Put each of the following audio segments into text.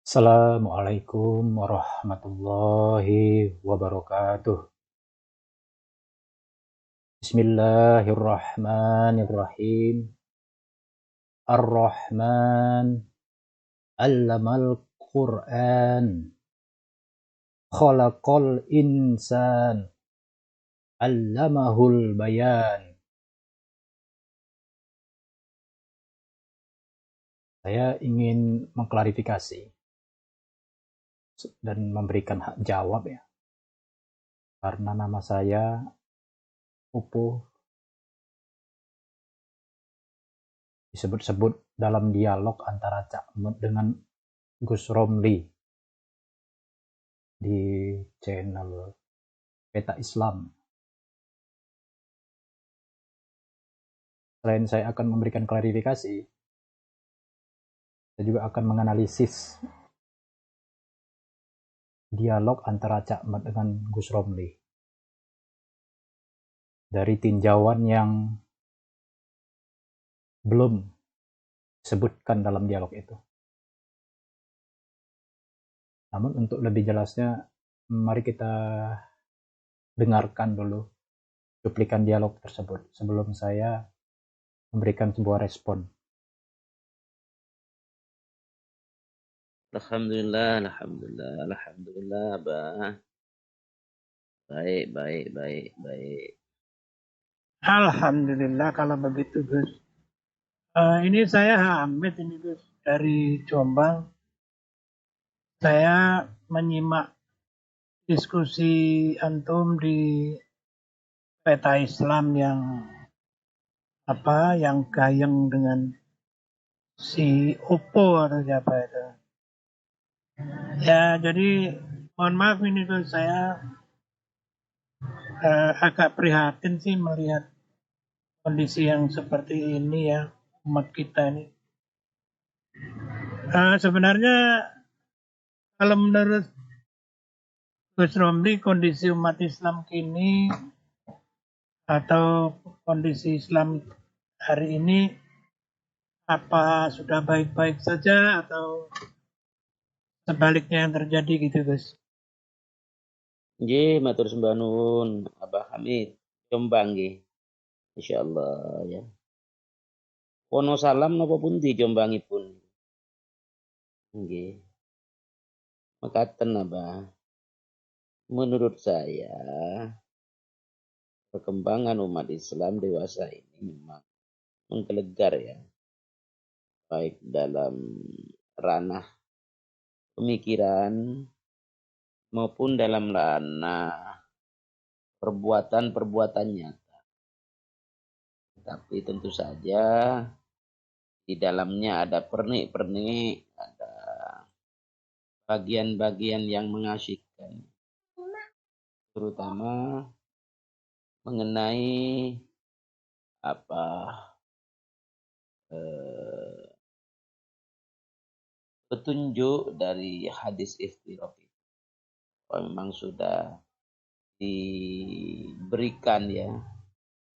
Assalamualaikum warahmatullahi wabarakatuh. Bismillahirrahmanirrahim. Ar-Rahman 'allamal Qur'an. Khalaqal insan 'allamahul bayan. Saya ingin mengklarifikasi dan memberikan hak jawab ya. Karena nama saya Upo disebut-sebut dalam dialog antara Cak Mut dengan Gus Romli di channel Peta Islam. Selain saya akan memberikan klarifikasi, saya juga akan menganalisis dialog antara Cak Mat dengan Gus Romli dari tinjauan yang belum disebutkan dalam dialog itu. Namun untuk lebih jelasnya, mari kita dengarkan dulu cuplikan dialog tersebut sebelum saya memberikan sebuah respon. Alhamdulillah, Abah. Baik. Alhamdulillah kalau begitu Gus. Ini saya Hamid ini Gus dari Jombang. Saya menyimak diskusi antum di Peta Islam yang gayeng dengan si Oppo atau siapa itu. Ya jadi mohon maaf ini Gus, saya agak prihatin sih melihat kondisi yang seperti ini ya umat kita ini. Sebenarnya kalau menurut Gus Romli, kondisi umat Islam kini atau kondisi Islam hari ini apa sudah baik-baik saja atau sebaliknya yang terjadi gitu Gus? Nggih, matur sembah nuwun Abah Hamid. Jombang nggih. Insyaallah ya. Wonosalam napa pundi jombangipun? Nggih. Mekaten Abah. Menurut saya perkembangan umat Islam dewasa ini memang menggelegar ya. Baik dalam ranah pemikiran maupun dalam ranah perbuatan-perbuatan nyata. Tapi tentu saja di dalamnya ada pernik-pernik, ada bagian-bagian yang mengasyikkan, terutama mengenai petunjuk dari hadis iftiraq itu. Memang sudah diberikan ya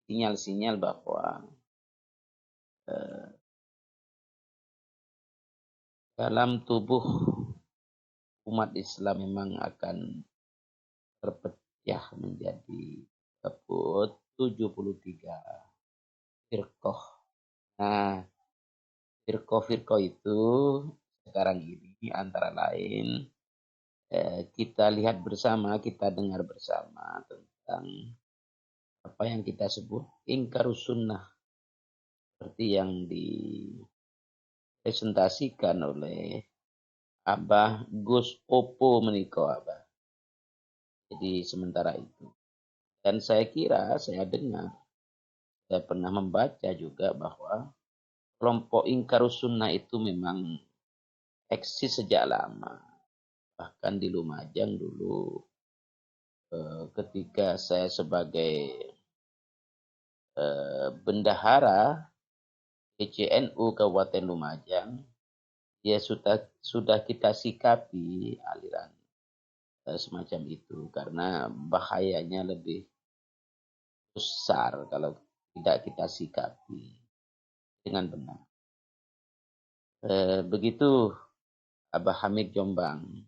sinyal-sinyal bahwa dalam tubuh umat Islam memang akan terpecah menjadi 73 firqah. Nah, firqah itu sekarang ini antara lain kita lihat bersama, kita dengar bersama tentang apa yang kita sebut ingkarus sunnah, seperti yang dipresentasikan oleh Abah Gus Oppo menika Abah. Jadi sementara itu. Dan saya kira, saya dengar, saya pernah membaca juga bahwa kelompok ingkarus sunnah itu memang eksis sejak lama. Bahkan di Lumajang dulu ketika saya sebagai bendahara PCNU Kabupaten Lumajang, ya sudah kita sikapi aliran semacam itu karena bahayanya lebih besar kalau tidak kita sikapi dengan benar. Begitu Abah Hamid Jombang.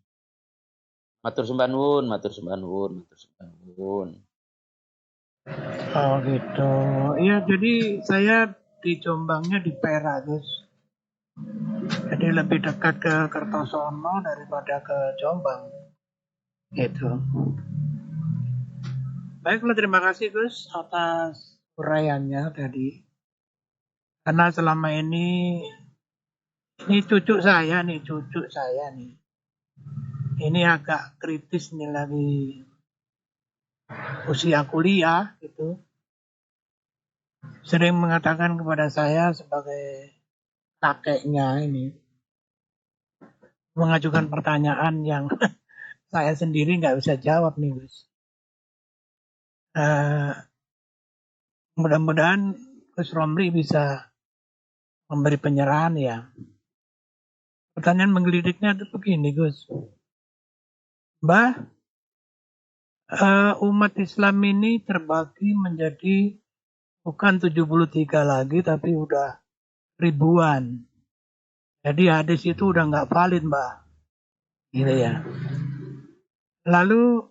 Matur sembah nuwun, matur sembah nuwun, matur sembah nuwun. Oh gitu. Iya, jadi saya di Jombangnya di Perak, Gus. Jadi lebih dekat ke Kertosono daripada ke Jombang. Gitu. Baiklah, terima kasih Gus atas uraiannya tadi. Karena selama ini cucu saya nih, Ini agak kritis nih, lagi usia kuliah gitu. Sering mengatakan kepada saya sebagai kakeknya ini, mengajukan pertanyaan yang saya sendiri nggak bisa jawab nih Gus. Mudah-mudahan Gus Romli bisa memberi penyerahan ya. Pertanyaan menggelidiknya itu begini Gus. Mbah, umat Islam ini terbagi menjadi bukan 73 lagi tapi udah ribuan. Jadi hadis itu udah nggak valid Mbah. Gitu ya. Lalu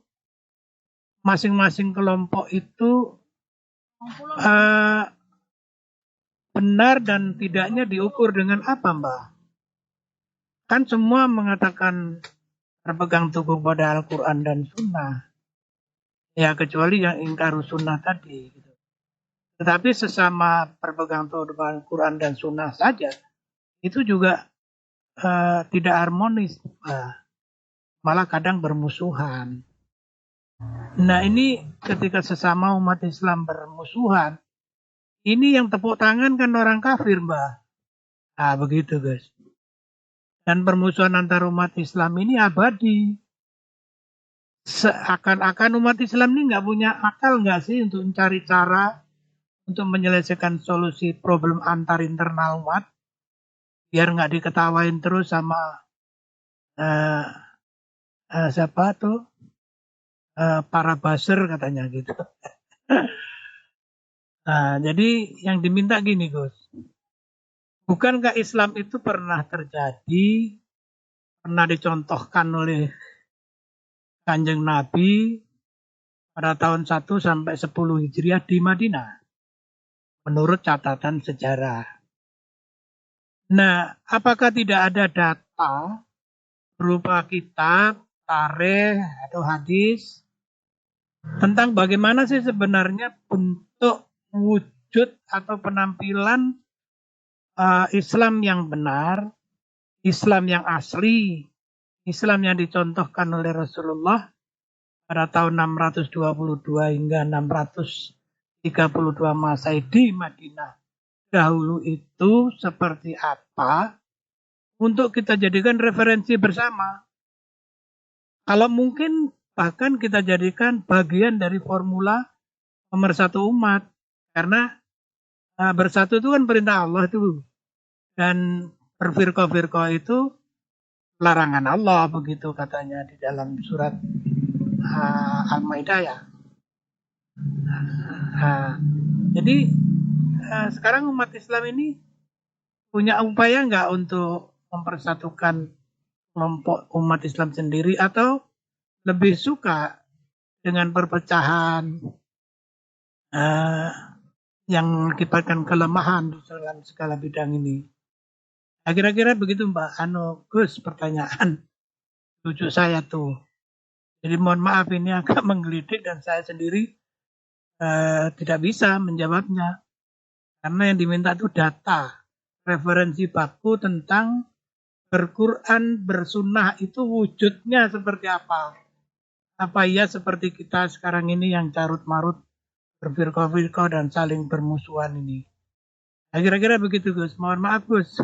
masing-masing kelompok itu benar dan tidaknya diukur dengan apa Mbah? Kan semua mengatakan berpegang teguh pada Al-Quran dan Sunnah. Ya kecuali yang ingkar sunnah tadi. Gitu. Tetapi sesama berpegang teguh pada Al-Quran dan Sunnah saja, itu juga tidak harmonis. Malah kadang bermusuhan. Nah ini ketika sesama umat Islam bermusuhan, ini yang tepuk tangan kan orang kafir Mbah. Nah begitu guys. Dan permusuhan antar umat Islam ini abadi. Seakan-akan umat Islam ini nggak punya akal nggak sih untuk mencari cara untuk menyelesaikan solusi problem antar internal umat biar nggak diketawain terus sama siapa tuh para buzzer katanya gitu. Nah, jadi yang diminta gini Gus, bukankah Islam itu pernah terjadi, pernah dicontohkan oleh Kanjeng Nabi pada tahun 1 sampai 10 Hijriah di Madinah menurut catatan sejarah. Nah, apakah tidak ada data berupa kitab, tarikh atau hadis tentang bagaimana sih sebenarnya bentuk wujud atau penampilan Islam yang benar, Islam yang asli, Islam yang dicontohkan oleh Rasulullah pada tahun 622 hingga 632 Masehi di Madinah. Dahulu itu seperti apa untuk kita jadikan referensi bersama. Kalau mungkin bahkan kita jadikan bagian dari formula pemersatu umat. Karena bersatu itu kan perintah Allah itu. Dan berfirqah-firqah itu larangan Allah, begitu katanya di dalam surat Al-Maidah ya. Jadi sekarang umat Islam ini punya upaya nggak untuk mempersatukan kelompok umat Islam sendiri atau lebih suka dengan perpecahan yang mengakibatkan kelemahan dalam segala bidang ini. Nah, kira-kira begitu Mbak Gus pertanyaan cucu saya tuh. Jadi mohon maaf ini agak menggelitik dan saya sendiri tidak bisa menjawabnya. Karena yang diminta itu data, referensi baku tentang berquran, bersunnah itu wujudnya seperti apa. Apa iya seperti kita sekarang ini yang carut-marut, berfirqah-firqah dan saling bermusuhan ini. Nah, kira-kira begitu Gus. Mohon maaf Gus.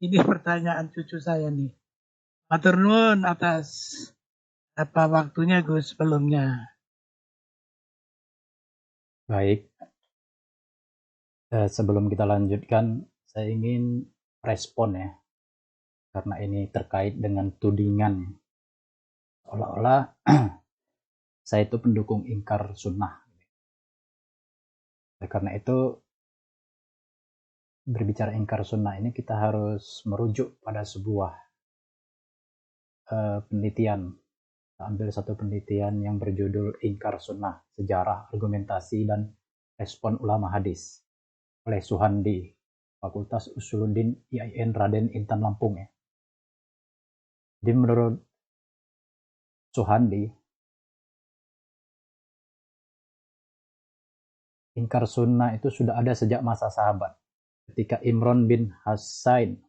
Ini pertanyaan cucu saya nih. Matur nuwun atas waktunya Gus sebelumnya. Baik, sebelum kita lanjutkan, saya ingin respon ya, karena ini terkait dengan tudingan. Seolah-olah saya itu pendukung ingkar sunnah. Karena itu berbicara ingkar sunnah ini kita harus merujuk pada sebuah penelitian. Kita ambil satu penelitian yang berjudul Ingkar Sunnah, Sejarah, Argumentasi, dan Respon Ulama Hadis oleh Suhandi, Fakultas Usuluddin IAIN Raden Intan Lampung ya. Jadi menurut Suhandi, ingkar sunnah itu sudah ada sejak masa sahabat. Ketika Imran bin Husain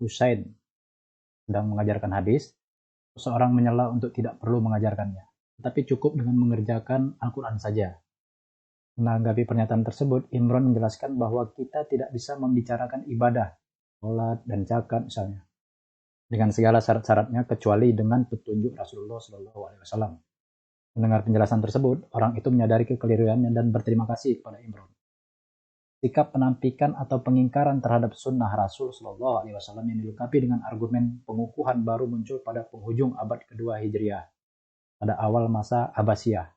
sedang mengajarkan hadis, seseorang menyela untuk tidak perlu mengajarkannya, tetapi cukup dengan mengerjakan Al-Quran saja. Menanggapi pernyataan tersebut, Imran menjelaskan bahwa kita tidak bisa membicarakan ibadah, sholat, dan zakat misalnya, dengan segala syarat-syaratnya kecuali dengan petunjuk Rasulullah SAW. Mendengar penjelasan tersebut, orang itu menyadari kekeliruannya dan berterima kasih kepada Imran. Sikap penampikan atau pengingkaran terhadap sunnah Rasul SAW yang dilengkapi dengan argumen pengukuhan baru muncul pada penghujung abad kedua Hijriah, pada awal masa Abbasiyah.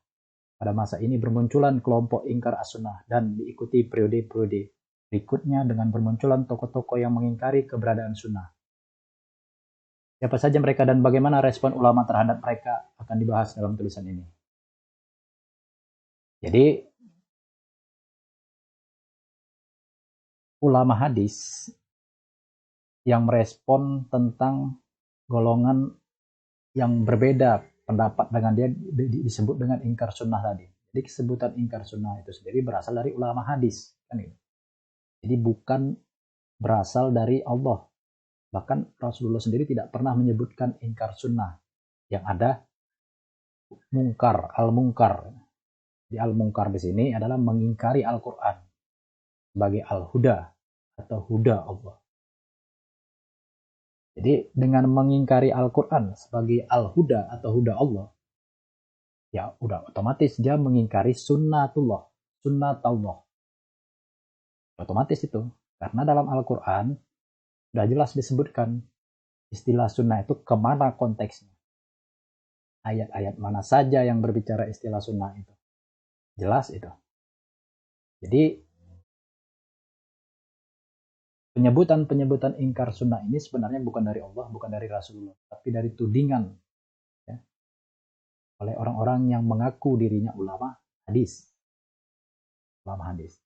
Pada masa ini bermunculan kelompok ingkar as-sunnah dan diikuti periode-periode berikutnya dengan bermunculan tokoh-tokoh yang mengingkari keberadaan sunnah. Siapa saja mereka dan bagaimana respon ulama terhadap mereka akan dibahas dalam tulisan ini. Jadi, ulama hadis yang merespon tentang golongan yang berbeda pendapat dengan dia disebut dengan ingkar sunnah tadi. Jadi kesebutan ingkar sunnah itu sendiri berasal dari ulama hadis. Kan gitu. Jadi bukan berasal dari Allah. Bahkan Rasulullah sendiri tidak pernah menyebutkan ingkar sunnah. Yang ada mungkar, al-mungkar. Di al-mungkar di sini adalah mengingkari Al-Quran sebagai al-huda atau huda Allah. Jadi dengan mengingkari Al-Quran sebagai al-huda atau huda Allah, ya udah otomatis dia mengingkari sunnatullah, sunnatullah. Otomatis itu. Karena dalam Al-Quran sudah jelas disebutkan istilah sunnah itu kemana konteksnya. Ayat-ayat mana saja yang berbicara istilah sunnah itu. Jelas itu. Jadi penyebutan-penyebutan ingkar sunnah ini sebenarnya bukan dari Allah, bukan dari Rasulullah, tapi dari tudingan ya, oleh orang-orang yang mengaku dirinya ulama hadis. Ulama hadis.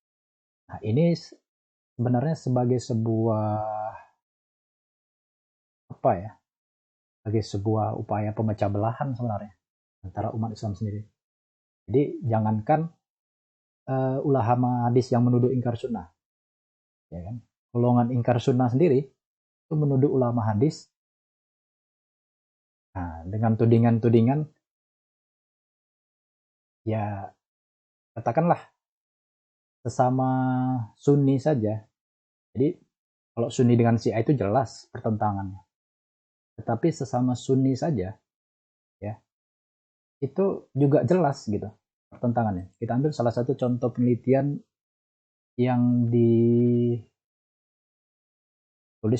Nah, ini sebenarnya sebagai sebuah sebagai sebuah upaya pemecah belahan sebenarnya antara umat Islam sendiri. Jadi jangankan ulama hadis yang menuduh ingkar sunnah, ya kan? Golongan ingkar sunnah sendiri itu menuduh ulama hadis dengan tudingan-tudingan ya katakanlah sesama Sunni saja. Jadi kalau Sunni dengan Syiah itu jelas pertentangannya. Tetapi sesama Sunni saja ya itu juga jelas gitu pertentangannya. Kita ambil salah satu contoh penelitian yang ditulis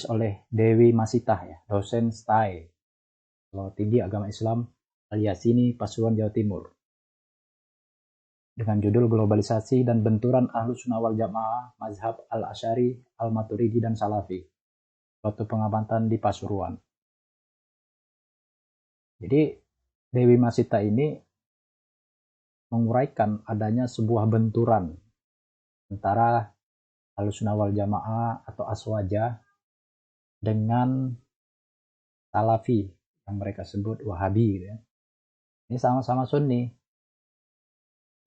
oleh Dewi Masitah ya, dosen STAI, Sekolah Tinggi Agama Islam Al-Yasini, Pasuruan, Jawa Timur. Dengan judul Globalisasi dan Benturan Ahlus Sunnah wal Jamaah Mazhab Al-Asy'ari, Al-Maturidi, dan Salafi. Suatu pengamatan di Pasuruan. Jadi Dewi Masita ini menguraikan adanya sebuah benturan antara Ahlus Sunnah wal Jamaah atau Aswaja dengan Salafi yang mereka sebut Wahabi gitu ya. Ini sama-sama Sunni.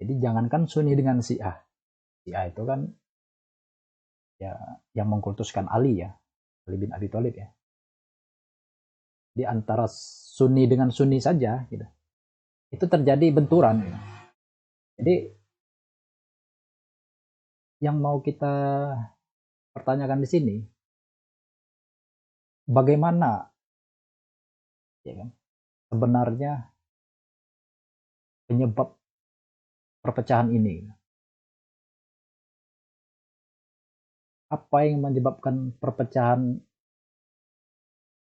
Jadi jangankan Sunni dengan Syiah. Syiah itu kan ya yang mengkultuskan Ali ya, Ali bin Abi Thalib ya. Di antara Sunni dengan Sunni saja gitu. Itu terjadi benturan gitu. Jadi yang mau kita pertanyakan di sini, bagaimana ya kan, sebenarnya penyebab perpecahan ini? Apa yang menyebabkan perpecahan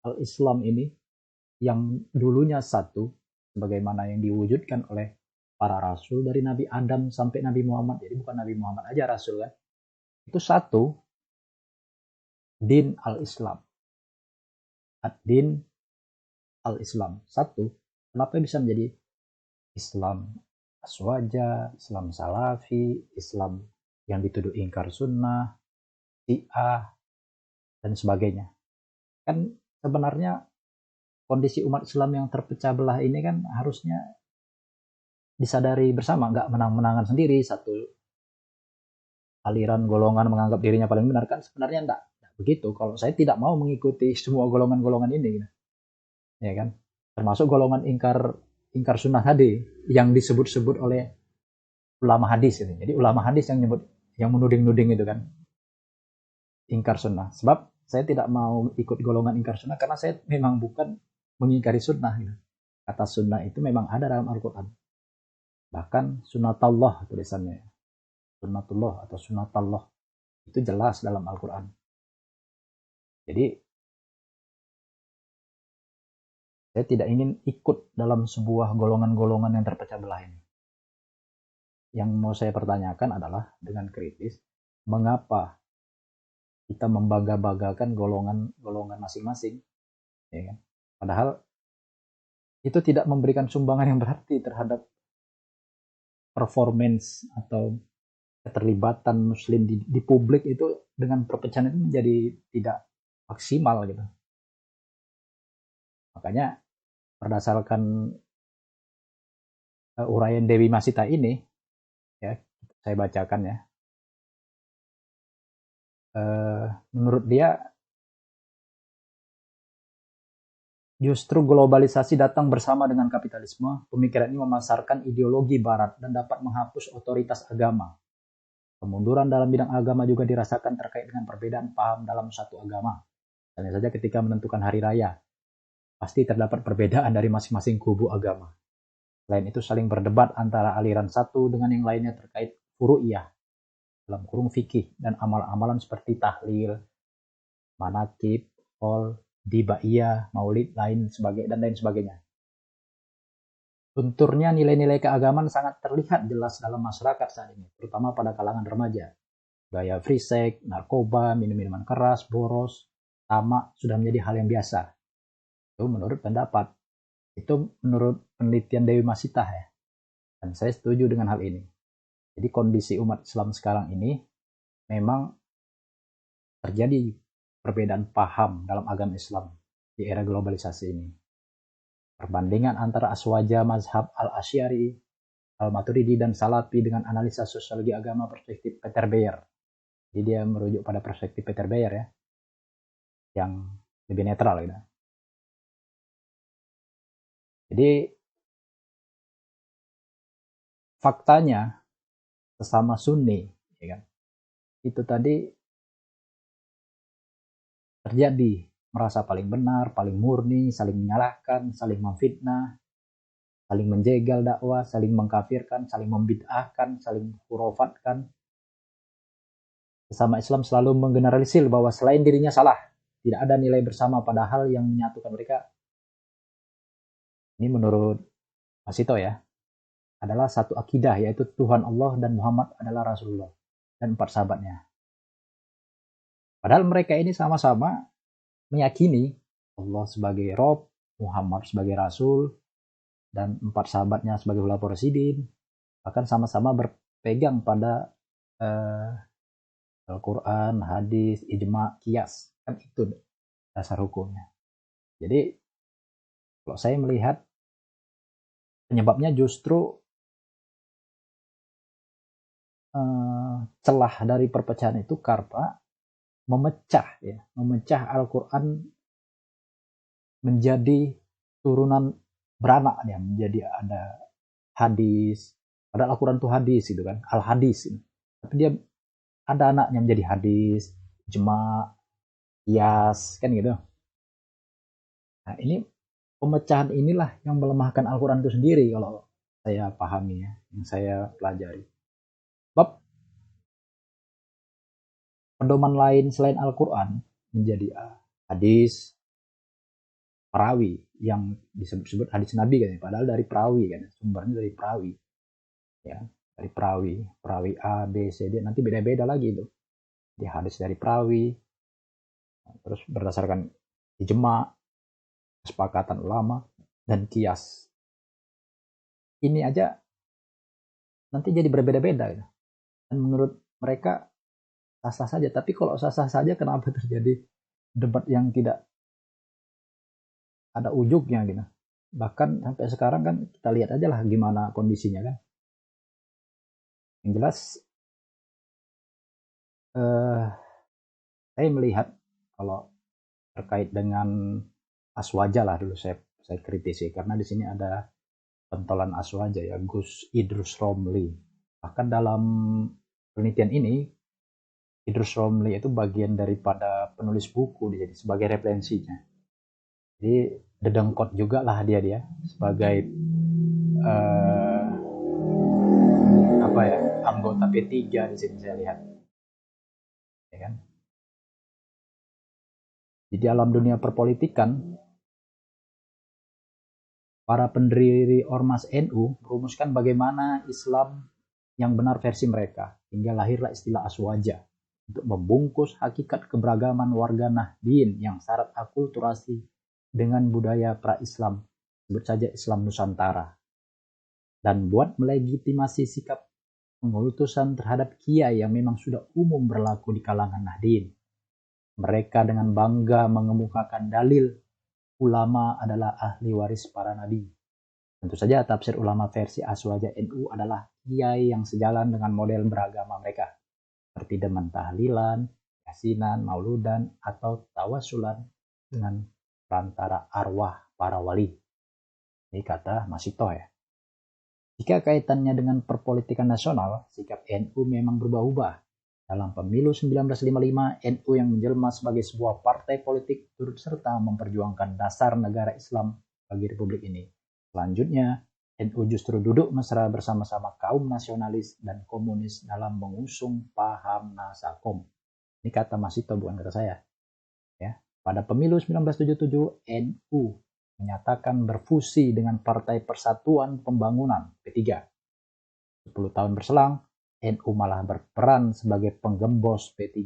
al-Islam ini yang dulunya satu, sebagaimana yang diwujudkan oleh para rasul dari Nabi Adam sampai Nabi Muhammad. Jadi bukan Nabi Muhammad aja rasul kan. Itu satu, din al-Islam. Ad-din al-Islam. Satu, kenapa bisa menjadi Islam Aswaja, Islam Salafi, Islam yang dituduh ingkar sunnah, Syiah, dan sebagainya. Kan sebenarnya kondisi umat Islam yang terpecah belah ini kan harusnya disadari bersama, nggak menang-menangan sendiri. Satu aliran golongan menganggap dirinya paling benar, kan sebenarnya enggak begitu. Kalau saya tidak mau mengikuti semua golongan-golongan ini, ya kan, termasuk golongan ingkar sunnah tadi yang disebut-sebut oleh ulama hadis ini. Jadi ulama hadis yang menuding-nuding itu kan ingkar sunnah. Sebab saya tidak mau ikut golongan ingkar sunnah karena saya memang bukan mengingkari sunnah. Kata sunnah itu memang ada dalam Al-Quran. Bahkan sunnatullah tulisannya. Sunnatullah atau sunnatallah itu jelas dalam Al-Quran. Jadi saya tidak ingin ikut dalam sebuah golongan-golongan yang terpecah belah ini. Yang mau saya pertanyakan adalah dengan kritis, mengapa kita membangga-banggakan golongan-golongan masing-masing, ya kan? Padahal itu tidak memberikan sumbangan yang berarti terhadap performance atau keterlibatan Muslim di publik itu dengan perpecahan itu menjadi tidak maksimal gitu. Makanya berdasarkan uraian Dewi Masita ini, ya saya bacakan ya. Menurut dia justru globalisasi datang bersama dengan kapitalisme. Pemikiran ini memasarkan ideologi barat dan dapat menghapus otoritas agama. Kemunduran dalam bidang agama juga dirasakan terkait dengan perbedaan paham dalam satu agama. Misalnya saja ketika menentukan hari raya, pasti terdapat perbedaan dari masing-masing kubu agama. Selain itu saling berdebat antara aliran satu dengan yang lainnya terkait furu'iyah, dalam kurung fikih, dan amalan-amalan seperti tahlil, manakib, qol, dibaiyah, maulid, lain sebagainya. Lunturnya nilai-nilai keagamaan sangat terlihat jelas dalam masyarakat saat ini, terutama pada kalangan remaja. Gaya free sex, narkoba, minum-minuman keras, boros, tamak sudah menjadi hal yang biasa. Itu menurut pendapat. Itu menurut penelitian Dewi Masita ya. Dan saya setuju dengan hal ini. Jadi kondisi umat Islam sekarang ini memang terjadi perbedaan paham dalam agama Islam di era globalisasi ini. Perbandingan antara aswaja mazhab al-Asy'ari, al-Maturidi, dan Salafi dengan analisa sosiologi agama perspektif Peter Beyer. Jadi dia merujuk pada perspektif Peter Beyer ya, yang lebih netral gitu. Jadi faktanya sesama Sunni, ya kan, itu tadi terjadi merasa paling benar, paling murni, saling menyalahkan, saling memfitnah, saling menjegal dakwah, saling mengkafirkan, saling membid'ahkan, saling khurafatkan. Sesama Islam selalu menggeneralisir bahwa selain dirinya salah, tidak ada nilai bersama padahal yang menyatukan mereka. Ini menurut Masito ya, adalah satu akidah, yaitu Tuhan Allah dan Muhammad adalah Rasulullah dan 4 sahabatnya. Padahal mereka ini sama-sama meyakini Allah sebagai Rob, Muhammad sebagai Rasul, dan 4 sahabatnya sebagai Khulafaur Rasyidin. Bahkan sama-sama berpegang pada Al-Quran, hadis, ijma, qiyas. Kan itu dasar hukumnya. Jadi kalau saya melihat penyebabnya justru celah dari perpecahan itu karena memecah Al-Quran menjadi turunan beranak ya, menjadi ada hadis, padahal Al-Quran itu hadis itu kan, al-hadis, tapi dia ada anaknya menjadi hadis, ijma, qiyas, kan gitu. Nah ini pemecahan inilah yang melemahkan Al-Quran itu sendiri kalau saya pahami ya, yang saya pelajari. Sebab pedoman lain selain Al-Quran menjadi hadis, perawi yang disebut-sebut hadis Nabi kan, padahal dari perawi kan, sumbernya dari perawi ya, dari perawi A, B, C, D, nanti beda-beda lagi itu di hadis dari perawi, terus berdasarkan ijma, kesepakatan ulama, dan kias. Ini aja nanti jadi berbeda-beda gitu. Dan menurut mereka sah-sah saja. Tapi kalau sah-sah saja, kenapa terjadi debat yang tidak ada ujungnya gitu. Bahkan sampai sekarang kan kita lihat aja lah gimana kondisinya kan. Yang jelas saya melihat kalau terkait dengan Aswaja lah dulu saya kritisi, karena di sini ada pentolan Aswaja ya, Gus Idrus Romli. Bahkan dalam penelitian ini Idrus Romli itu bagian daripada penulis buku, jadi sebagai referensinya. Jadi dedengkot juga lah dia sebagai anggota P3 di sini saya lihat, ya kan. Di dalam dunia perpolitikan, para pendiri Ormas NU merumuskan bagaimana Islam yang benar versi mereka, hingga lahirlah istilah Aswaja untuk membungkus hakikat keberagaman warga Nahdien yang syarat akulturasi dengan budaya pra-Islam, sebut saja Islam Nusantara, dan buat melegitimasi sikap pengultusan terhadap kiai yang memang sudah umum berlaku di kalangan Nahdien. Mereka dengan bangga mengemukakan dalil ulama adalah ahli waris para nabi. Tentu saja tafsir ulama versi Aswaja NU adalah kiai yang sejalan dengan model beragama mereka, seperti demen tahlilan, yasinan, mauludan, atau tawasulan dengan perantara arwah para wali. Ini kata Masito ya. Jika kaitannya dengan perpolitikan nasional, sikap NU memang berubah-ubah. Dalam pemilu 1955, NU yang menjelma sebagai sebuah partai politik turut serta memperjuangkan dasar negara Islam bagi republik ini. Selanjutnya, NU justru duduk mesra bersama-sama kaum nasionalis dan komunis dalam mengusung paham Nasakom. Ini kata Masito, bukan kata saya. Ya. Pada pemilu 1977, NU menyatakan berfusi dengan Partai Persatuan Pembangunan (P3). 10 tahun berselang, NU malah berperan sebagai penggembos P3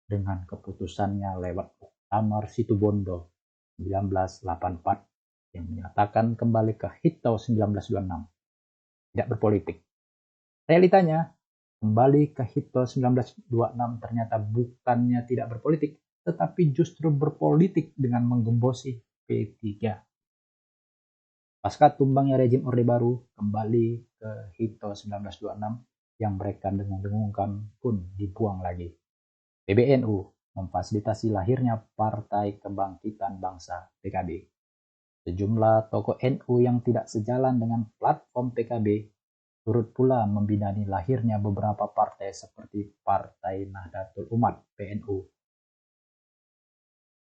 dengan keputusannya lewat Muktamar Situbondo 1984 yang menyatakan kembali ke Hitau 1926. Tidak berpolitik. Realitanya, kembali ke Hitau 1926 ternyata bukannya tidak berpolitik, tetapi justru berpolitik dengan menggembosi P3. Pasca tumbangnya rejim Orde Baru, kembali ke Hitau 1926 yang mereka dengung-dengungkan pun dibuang lagi. PBNU memfasilitasi lahirnya Partai Kebangkitan Bangsa (PKB). Sejumlah tokoh NU yang tidak sejalan dengan platform PKB turut pula membidani lahirnya beberapa partai seperti Partai Nahdlatul Umat (PNU),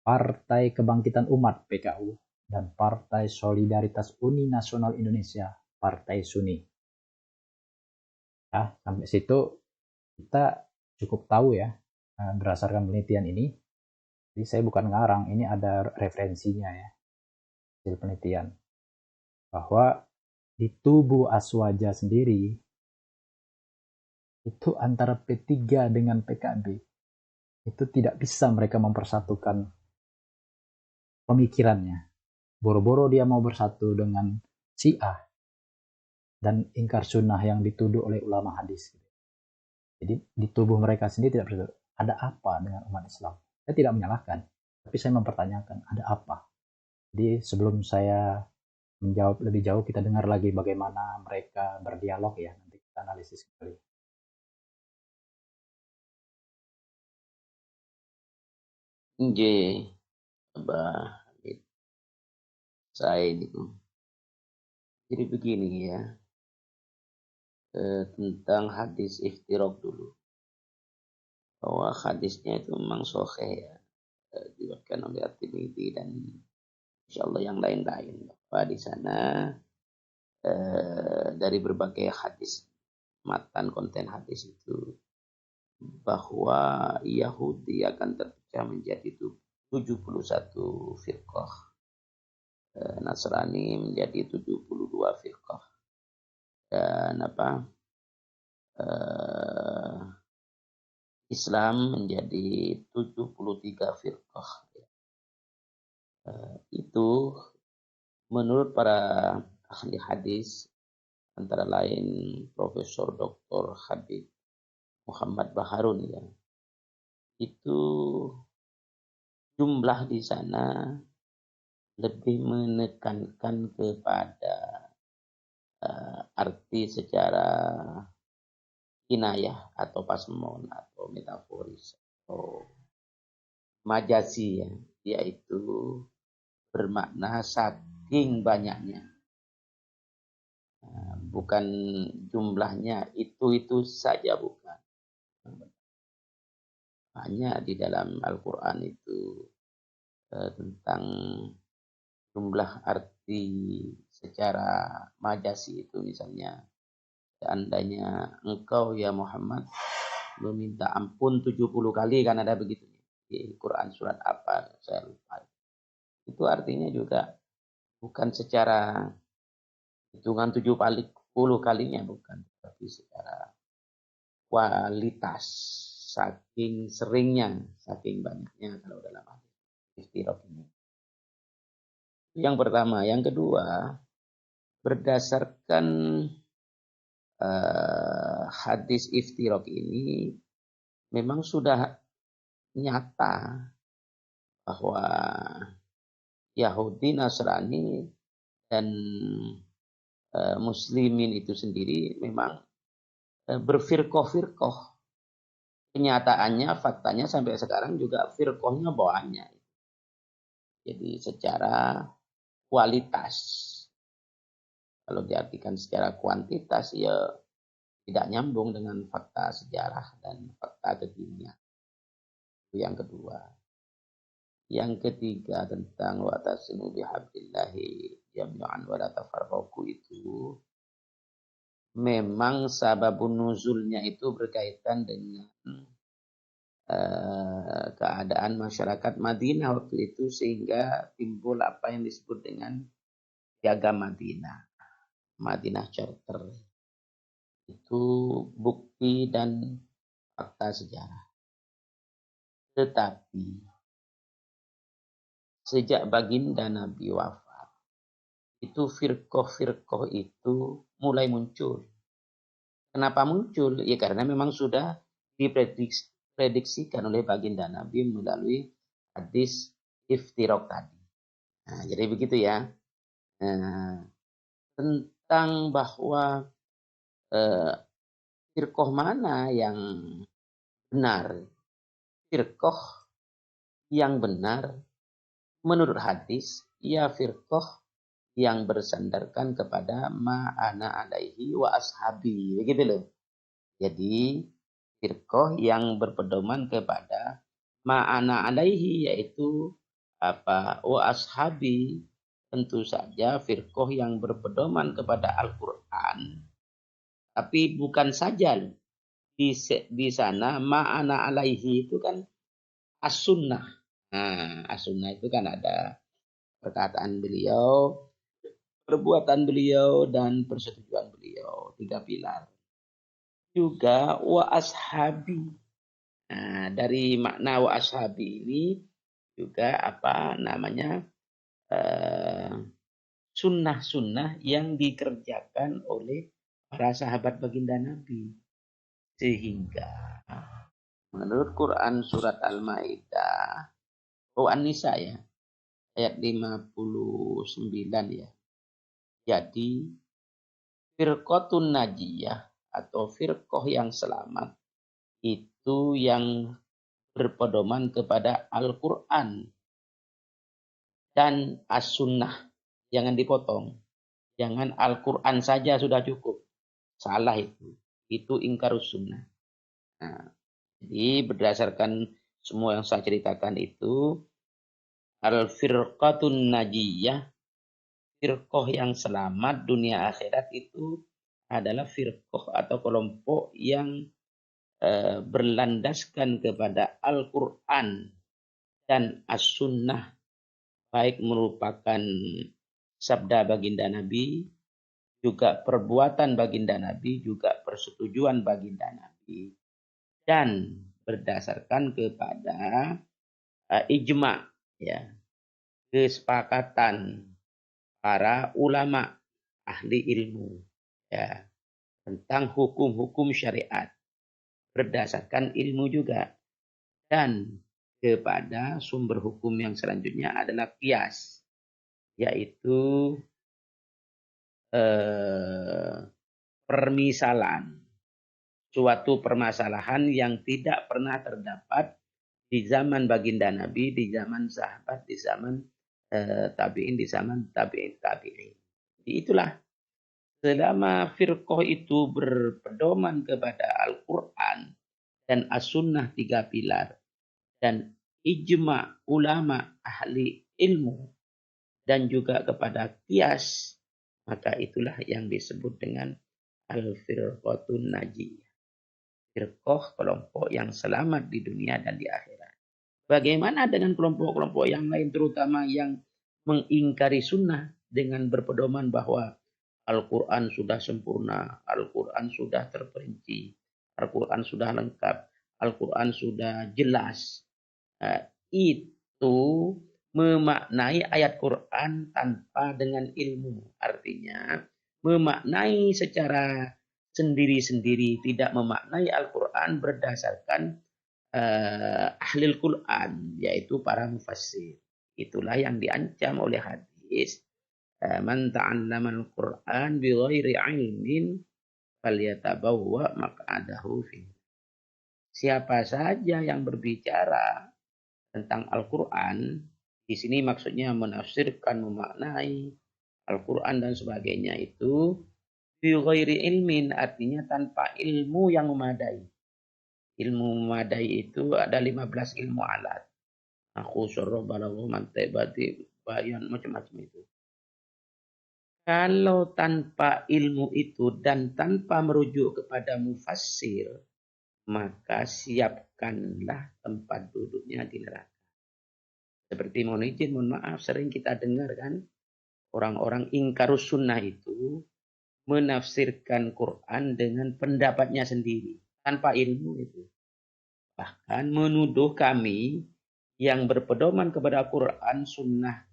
Partai Kebangkitan Umat (PKU), dan Partai Solidaritas Uni Nasional Indonesia (Partai SUNI). Nah, sampai situ kita cukup tahu ya, berdasarkan penelitian ini. Jadi saya bukan ngarang, ini ada referensinya ya, hasil penelitian. Bahwa di tubuh Aswaja sendiri, itu antara P3 dengan PKB, itu tidak bisa mereka mempersatukan pemikirannya. Boro-boro dia mau bersatu dengan Syiah dan ingkar sunnah yang dituduh oleh ulama hadis. Jadi di tubuh mereka sendiri tidak bersatu. Ada apa dengan umat Islam? Saya tidak menyalahkan, tapi saya mempertanyakan ada apa. Jadi sebelum saya menjawab lebih jauh, kita dengar lagi bagaimana mereka berdialog ya, nanti kita analisis kembali. Nggih, Abah saya itu. Jadi begini ya, tentang hadis iftiraq dulu. Bahwa hadisnya itu memang sahih ya, diriwayatkan oleh At-Tirmidzi dan insyaallah yang lain-lain. Bahwa di sana dari berbagai hadis, matan konten hadis itu, bahwa Yahudi akan terpecah menjadi 71 firqah, Nasrani menjadi 72 firqah, dan Islam menjadi 73 firqah. Itu menurut para ahli hadis antara lain Profesor Dr. Habib Muhammad Baharun ya, itu jumlah di sana lebih menekankan kepada arti secara kinayah atau pasmon atau metaforis atau majasi ya, yaitu bermakna saking banyaknya, bukan jumlahnya itu saja, bukan. Hanya di dalam Al-Quran itu tentang jumlah arti secara majasi itu, misalnya seandainya engkau ya Muhammad meminta ampun 70 kali, kan ada begitu di Quran surat apa saya lupa, itu artinya juga bukan secara hitungan 70 kalinya, bukan, tapi secara kualitas, saking seringnya, saking banyaknya kalau dalam hadis iftiraq ini. Yang pertama. Yang kedua, berdasarkan hadis iftiraq ini memang sudah nyata bahwa Yahudi, Nasrani, dan Muslimin itu sendiri memang berfirqoh-firqoh. Kenyataannya, faktanya sampai sekarang juga firqohnya banyak. Jadi secara kualitas, kalau diartikan secara kuantitas ya tidak nyambung dengan fakta sejarah dan fakta kekinian. Itu yang kedua. Yang ketiga, tentang wa'tasimu bihablillahi jami'an wa la tafarraqu, itu memang sababun nuzulnya itu berkaitan dengan keadaan masyarakat Madinah waktu itu, sehingga timbul apa yang disebut dengan piagam Madinah, Madinah Charter. Itu bukti dan fakta sejarah. Tetapi sejak baginda Nabi wafat, itu firqoh-firqoh itu mulai muncul. Kenapa muncul? Ya karena memang sudah diprediksikan oleh baginda Nabi melalui hadis iftiraq tadi. Nah, jadi begitu ya. Tentang bahwa firqoh mana yang benar. Firqoh yang benar menurut hadis, ya firqoh yang bersandarkan kepada ma'ana alaihi wa ashabi. Begitu loh. Jadi firqoh yang berpedoman kepada ma'ana alaihi, yaitu apa, wa ashabi, tentu saja firqoh yang berpedoman kepada Al-Quran. Tapi bukan saja di sana ma'ana alaihi itu kan as-sunnah. Nah, as-sunnah itu kan ada perkataan beliau, perbuatan beliau, dan persetujuan beliau. 3 pilar. Juga wa ashabi. Nah, dari makna wa ashabi ini juga apa namanya, sunnah-sunnah yang dikerjakan oleh para sahabat baginda Nabi. Sehingga menurut Quran surat Al-Maidah, An-Nisa ya, ayat 59 ya. Jadi firqotun najiyah atau firqoh yang selamat itu yang berpedoman kepada Al-Quran dan as-sunnah. Jangan dipotong. Jangan Al-Quran saja sudah cukup. Salah itu. Itu ingkarus sunnah. Nah, jadi berdasarkan semua yang saya ceritakan itu, al-firqatun najiyah, firqoh yang selamat dunia akhirat, itu adalah firqoh atau kelompok yang berlandaskan kepada Al-Quran dan as-sunnah, baik merupakan sabda baginda Nabi, juga perbuatan baginda Nabi, juga persetujuan baginda Nabi, dan berdasarkan kepada ijma ya, kesepakatan para ulama ahli ilmu ya tentang hukum-hukum syariat berdasarkan ilmu juga, dan kepada sumber hukum yang selanjutnya adalah qiyas, yaitu permisalan suatu permasalahan yang tidak pernah terdapat di zaman baginda Nabi, di zaman sahabat, di zaman tabi'in, di zaman tabi'in. Jadi itulah, selama firqah itu berpedoman kepada Al-Quran dan As-Sunnah 3 pilar dan ijma ulama ahli ilmu dan juga kepada qiyas, maka itulah yang disebut dengan al-firqatun najiyah. Firqah, kelompok yang selamat di dunia dan di akhirat. Bagaimana dengan kelompok-kelompok yang lain, terutama yang mengingkari sunnah dengan berpedoman bahwa Al-Quran sudah sempurna, Al-Quran sudah terperinci, Al-Quran sudah lengkap, Al-Quran sudah jelas. Itu memaknai ayat Quran tanpa dengan ilmu. Artinya memaknai secara sendiri-sendiri, tidak memaknai Al-Quran berdasarkan ahli Quran, yaitu para mufassir. Itulah yang diancam oleh hadis, man ta'allama al-Quran bi ghairi ilmin falyatabawwa maq'adahu fi. Siapa saja yang berbicara tentang Al-Quran, di sini maksudnya menafsirkan, memaknai Al-Quran dan sebagainya itu bi ghairi ilmin, artinya tanpa ilmu yang memadai. Ilmu memadai itu ada 15 ilmu alat. Aku suruh balagu mantai bati bayan macam-macam itu. Kalau tanpa ilmu itu dan tanpa merujuk kepada mufassir, maka siapkanlah tempat duduknya di neraka. Seperti mohon izin, mohon maaf, sering kita dengar kan, orang-orang ingkarus sunnah itu menafsirkan Quran dengan pendapatnya sendiri, tanpa ilmu itu. Bahkan menuduh kami yang berpedoman kepada Quran, sunnah,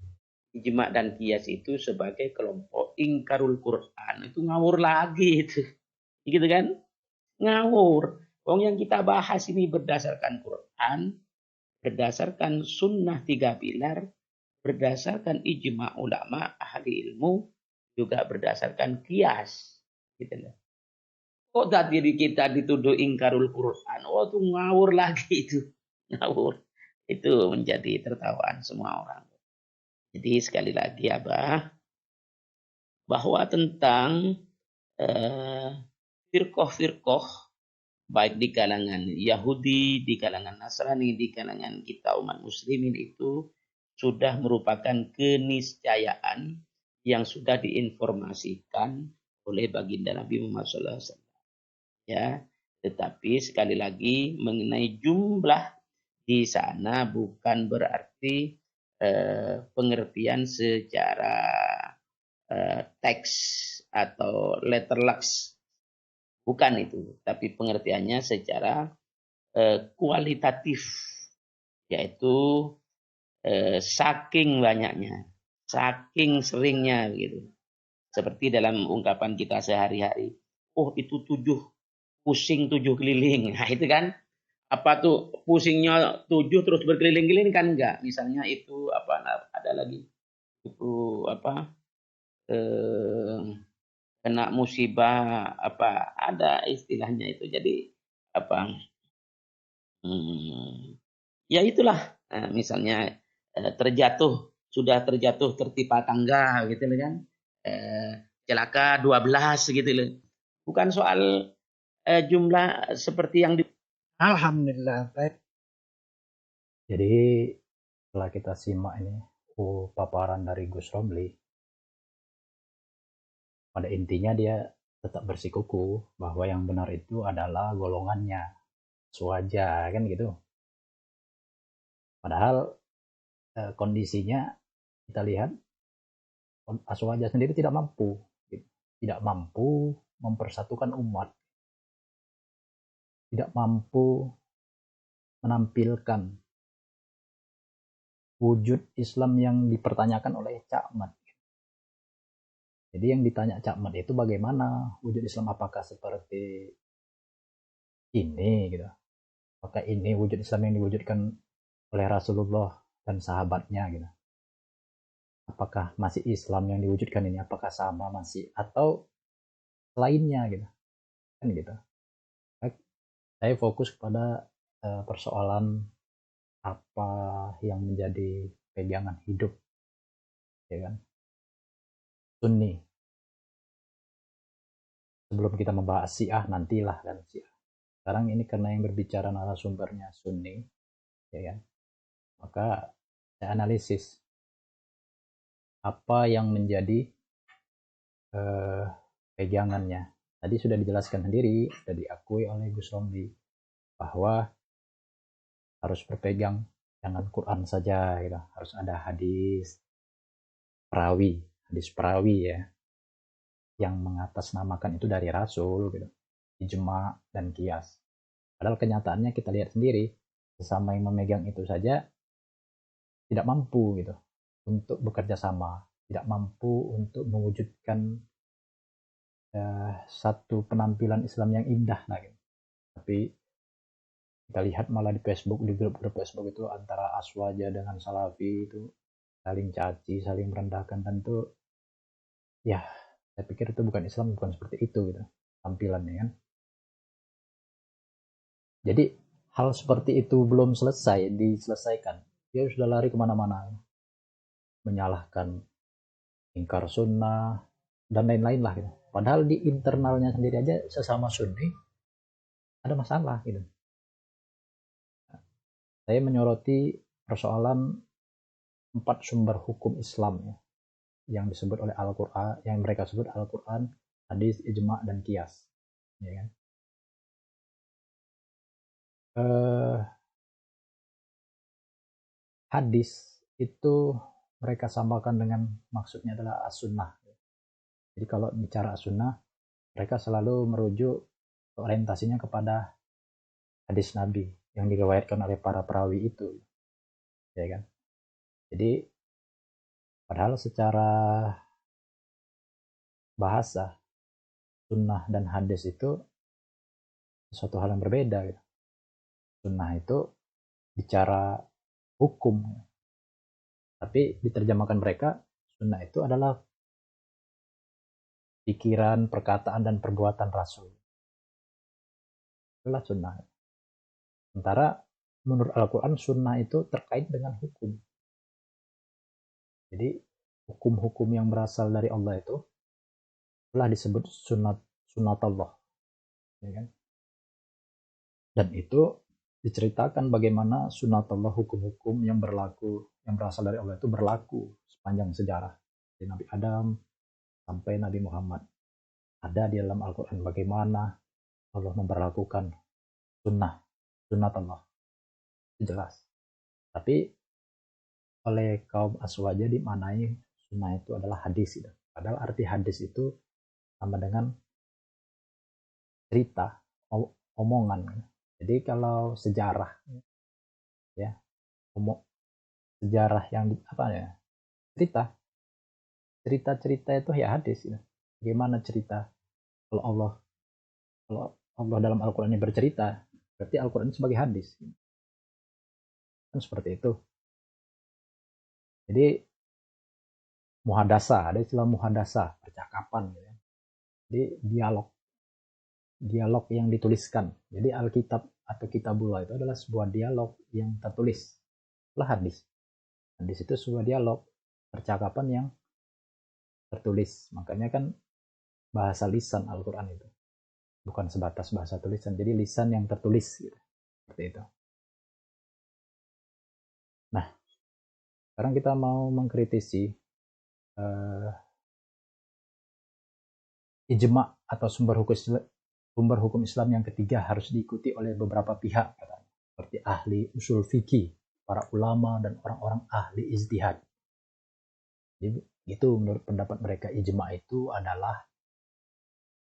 ijma dan qiyas itu sebagai kelompok ingkarul Quran. Itu ngawur lagi itu. Gitu kan? Ngawur. Wong yang kita bahas ini berdasarkan Quran, berdasarkan sunnah 3 pilar, berdasarkan ijma ulama ahli ilmu, juga berdasarkan qiyas. Gitu loh. Kok tadi kita dituduh ingkarul Quran? Oh, itu ngawur lagi itu. Ngawur. Itu menjadi tertawaan semua orang. Jadi sekali lagi Abah, bahwa tentang firqoh-firqoh, baik di kalangan Yahudi, di kalangan Nasrani, di kalangan kita umat muslimin, itu sudah merupakan keniscayaan yang sudah diinformasikan oleh baginda Nabi Muhammad SAW. Ya, tetapi sekali lagi mengenai jumlah di sana bukan berarti pengertian secara teks atau letterlux, bukan itu, tapi pengertiannya secara kualitatif, yaitu saking banyaknya, saking seringnya gitu. Seperti dalam ungkapan kita sehari-hari, oh itu 7 pusing 7 keliling. Nah itu kan, apa tuh pusingnya 7 terus berkeliling-keliling kan enggak. Misalnya itu apa, ada lagi itu apa, kena musibah apa, ada istilahnya itu. Jadi apa, ya itulah, misalnya sudah terjatuh tertimpa tangga gitu kan, celaka 12 gitu loh. Bukan soal jumlah seperti yang di. Alhamdulillah, baik. Jadi setelah kita simak ini paparan dari Gus Romli, pada intinya dia tetap bersikukuh bahwa yang benar itu adalah golongannya, Aswaja kan gitu. Padahal kondisinya kita lihat Aswaja sendiri tidak mampu mempersatukan umat, tidak mampu menampilkan wujud Islam yang dipertanyakan oleh Cak Mat. Jadi yang ditanya Cak Mat itu bagaimana wujud Islam, apakah seperti ini gitu. Apakah ini wujud Islam yang diwujudkan oleh Rasulullah dan sahabatnya gitu. Apakah masih Islam yang diwujudkan ini, apakah sama masih atau lainnya gitu. Kan gitu. Saya fokus kepada persoalan apa yang menjadi pegangan hidup, ya kan? Sunni. Sebelum kita membahas Syiah nantilah kan Syiah. Sekarang ini karena yang berbicara narasumbernya Sunni, ya kan? Maka saya analisis apa yang menjadi pegangannya. Tadi sudah dijelaskan sendiri, sudah diakui oleh Gus Romli bahwa harus berpegang jangan Quran saja, gitu. Harus ada hadis perawi ya, yang mengatasnamakan itu dari Rasul, gitu. Ijma dan kias. Padahal kenyataannya kita lihat sendiri, sesama yang memegang itu saja tidak mampu gitu untuk bekerja sama, tidak mampu untuk mewujudkan satu penampilan Islam yang indah lah gitu. Tapi kita lihat malah di Facebook, di grup-grup Facebook itu antara Aswaja dengan Salafi itu saling caci, saling merendahkan, dan itu ya saya pikir itu bukan Islam, bukan seperti itu gitu tampilannya kan. Jadi hal seperti itu belum diselesaikan, dia sudah lari kemana-mana, menyalahkan ingkar sunnah dan lain-lain lah gitu. Padahal di internalnya sendiri aja sesama Sunni ada masalah gitu. Saya menyoroti persoalan 4 sumber hukum Islam ya, yang disebut oleh Al-Quran, yang mereka sebut Al-Quran, hadis, ijma, dan kias, ya kan? Hadis itu mereka samakan dengan maksudnya adalah as-sunnah. Jadi kalau bicara as-sunnah, mereka selalu merujuk orientasinya kepada hadis Nabi yang diriwayatkan oleh para perawi itu, ya kan? Jadi padahal secara bahasa sunnah dan hadis itu suatu hal yang berbeda gitu. Sunnah itu bicara hukum, tapi diterjemahkan mereka sunnah itu adalah pikiran, perkataan, dan perbuatan Rasul. Itulah sunnah. Sementara menurut Al-Quran sunnah itu terkait dengan hukum. Jadi hukum-hukum yang berasal dari Allah itu telah disebut sunnat Allah, ya kan? Dan itu diceritakan bagaimana sunnat Allah, hukum-hukum yang berlaku, yang berasal dari Allah itu berlaku sepanjang sejarah dari Nabi Adam sampai Nabi Muhammad. Ada di dalam Al-Quran bagaimana Allah memperlakukan sunnat Allah, itu jelas. Tapi oleh kaum Aswaja dimaknai sunnah itu adalah hadis gitu. Padahal arti hadis itu sama dengan cerita, omongan. Jadi kalau sejarah ya, sejarah yang apa ya, cerita itu ya hadis gitu. Bagaimana cerita? Kalau Allah dalam Al-Quran ini bercerita, berarti Al-Quran sebagai hadis kan, seperti itu. Jadi muhadasa, ada istilah muhadasa, percakapan gitu ya. Jadi dialog yang dituliskan. Jadi Alkitab atau Kitabullah itu adalah sebuah dialog yang tertulis. Itulah hadis. Hadis itu sebuah dialog, percakapan yang tertulis. Makanya kan bahasa lisan Al-Quran itu bukan sebatas bahasa tulisan, jadi lisan yang tertulis gitu. Seperti itu. Nah, sekarang kita mau mengkritisi ijma atau sumber hukum Islam yang ketiga harus diikuti oleh beberapa pihak, seperti ahli usul fikih, para ulama, dan orang-orang ahli ijtihad. Jadi itu menurut pendapat mereka, ijma itu adalah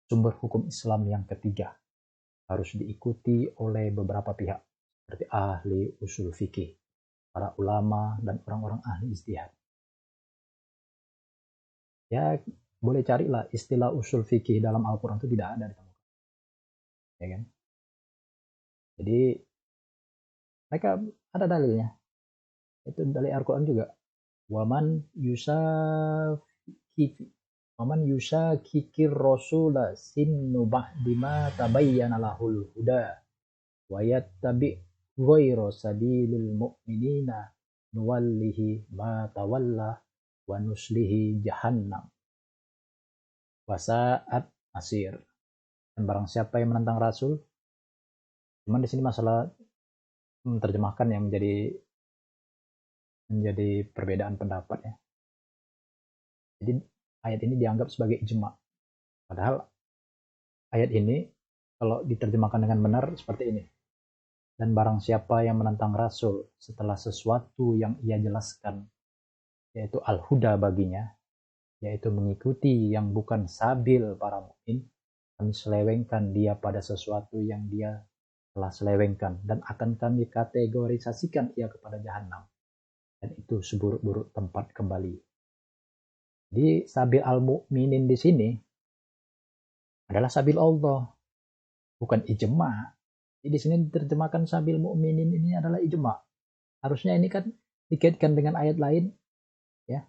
sumber hukum Islam yang ketiga, harus diikuti oleh beberapa pihak seperti ahli usul fikih, para ulama, dan orang-orang ahli ijtihad. Ya, boleh carilah istilah usul fikih dalam Al-Quran itu tidak ada ditemukan. Ya kan? Jadi, mereka ada dalilnya. Itu dari Al-Quran juga. Waman yusakikir rasula sinnu ba'dima tabayyana lahul huda wa yattabi' ghayra sabilil mu'minina nuwallihi ma tawalla wa nuslihi jahannam wa sa'at masir. Dan barang siapa yang menentang Rasul, cuman di sini masalah menerjemahkan yang menjadi perbedaan pendapat ya. Jadi ayat ini dianggap sebagai ijma. Padahal ayat ini kalau diterjemahkan dengan benar seperti ini. Dan barang siapa yang menentang Rasul setelah sesuatu yang ia jelaskan, yaitu al-huda baginya, yaitu mengikuti yang bukan sabil para mukmin, kami selewengkan dia pada sesuatu yang dia telah selewengkan, dan akan kami kategorisasikan ia kepada jahanam. Dan itu seburuk-buruk tempat kembali. Di sabil al-mu'minin di sini adalah sabil Allah, bukan ijma. Jadi di sini diterjemahkan sabil mu'minin ini adalah ijma. Harusnya ini kan dikaitkan dengan ayat lain, ya.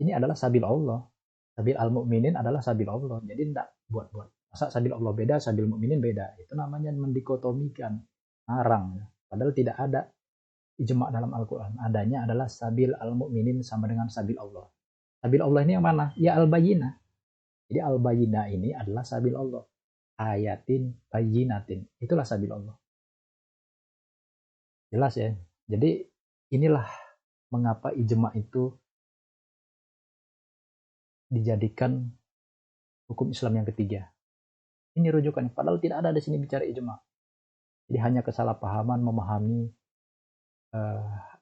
Ini adalah sabil Allah. Sabil al-mu'minin adalah sabil Allah. Jadi tidak buat-buat. Masa sabil Allah beda, sabil mu'minin beda. Itu namanya mendikotomikan, ngarang. Padahal tidak ada ijma dalam Al-Quran. Adanya adalah sabil al-mu'minin sama dengan sabil Allah. Sabil Allah ini yang mana? Ya al-bayyinah. Jadi al-bayyinah ini adalah sabil Allah. Ayatin bayyinatin. Itulah sabil Allah. Jelas ya. Jadi inilah mengapa ijma itu dijadikan hukum Islam yang ketiga. Ini rujukan. Padahal tidak ada di sini bicara ijma. Jadi hanya kesalahpahaman memahami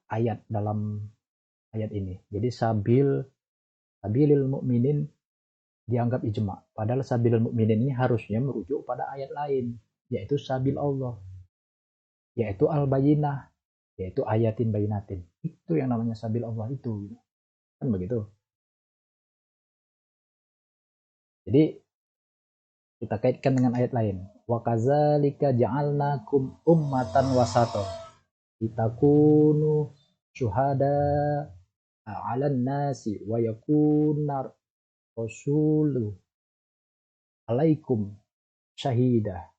ayat dalam ayat ini. Jadi sabilil mu'minin dianggap ijma. Padahal sabilil mu'minin ini harusnya merujuk pada ayat lain, yaitu sabil Allah, yaitu al-bayyinah, yaitu ayatin bayyinatin. Itu yang namanya sabil Allah itu. Kan begitu. Jadi kita kaitkan dengan ayat lain. Wa kadzalika ja'alnakum ummatan wasatan litakunu syuhada 'alan nasi wa yakuna rasulu alaikum syahida.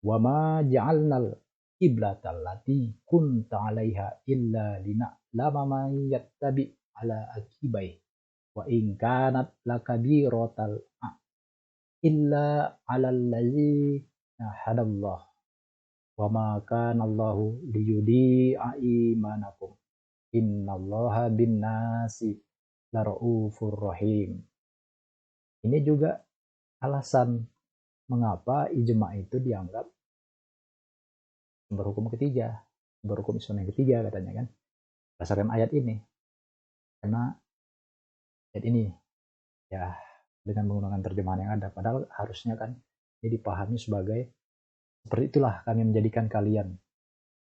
Wa ma ja'alnal qiblatal lati kunta 'alaiha illa lina'lama man yattabi' ala akibai wa in kanat lakabiratal illa 'alal ladzina hadallah wa ma kana Allahu liyudi'a imanakum innallaha binnasi laraufur rahim. Ini juga alasan mengapa ijma itu dianggap sumber hukum ketiga, sumber hukum Islam yang ketiga katanya kan, berdasarkan ayat ini. Karena ayat ini ya dengan menggunakan terjemahan yang ada, padahal harusnya kan ini dipahami sebagai seperti itulah kami menjadikan kalian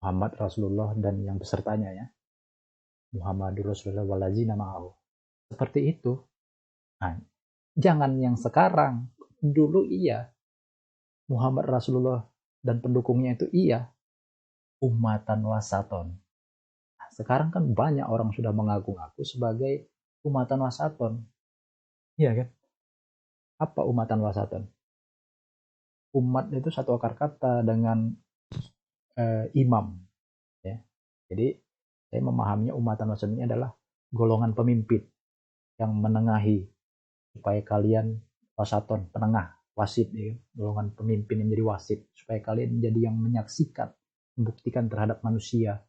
Muhammad Rasulullah dan yang besertanya ya, Muhammadur Rasulullah waladzina ma'ahu. Seperti itu. Nah, jangan yang sekarang. Dulu iya, Muhammad Rasulullah dan pendukungnya itu iya, ummatan wasaton. Nah, sekarang kan banyak orang sudah mengaku-ngaku sebagai ummatan wasaton. Iya kan? Apa ummatan wasaton? Umat itu satu akar kata dengan imam. Ya. Jadi saya memahaminya ummatan wasaton ini adalah golongan pemimpin yang menengahi supaya kalian wasaton, penengah, wasit, ya, golongan pemimpin yang menjadi wasit, supaya kalian menjadi yang menyaksikan, membuktikan terhadap manusia,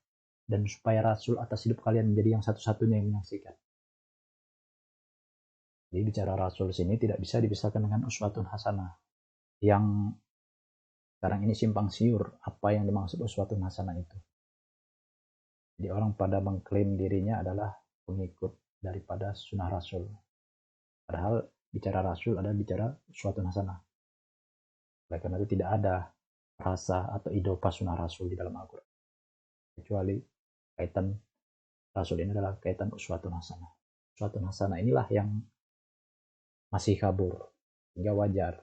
dan supaya Rasul atas hidup kalian menjadi yang satu-satunya yang menyaksikan. Jadi bicara Rasul sini tidak bisa dipisahkan dengan uswatun hasanah, yang sekarang ini simpang siur apa yang dimaksud uswatun hasanah itu. Jadi orang pada mengklaim dirinya adalah pengikut daripada sunnah Rasul. Padahal bicara Rasul adalah bicara uswatun hasanah. Oleh karena itu tidak ada rasa atau idopa sunnah Rasul di dalam Al-Quran. Kecuali kaitan Rasul ini adalah kaitan uswatun hasanah. Uswatun hasanah inilah yang masih kabur, hingga wajar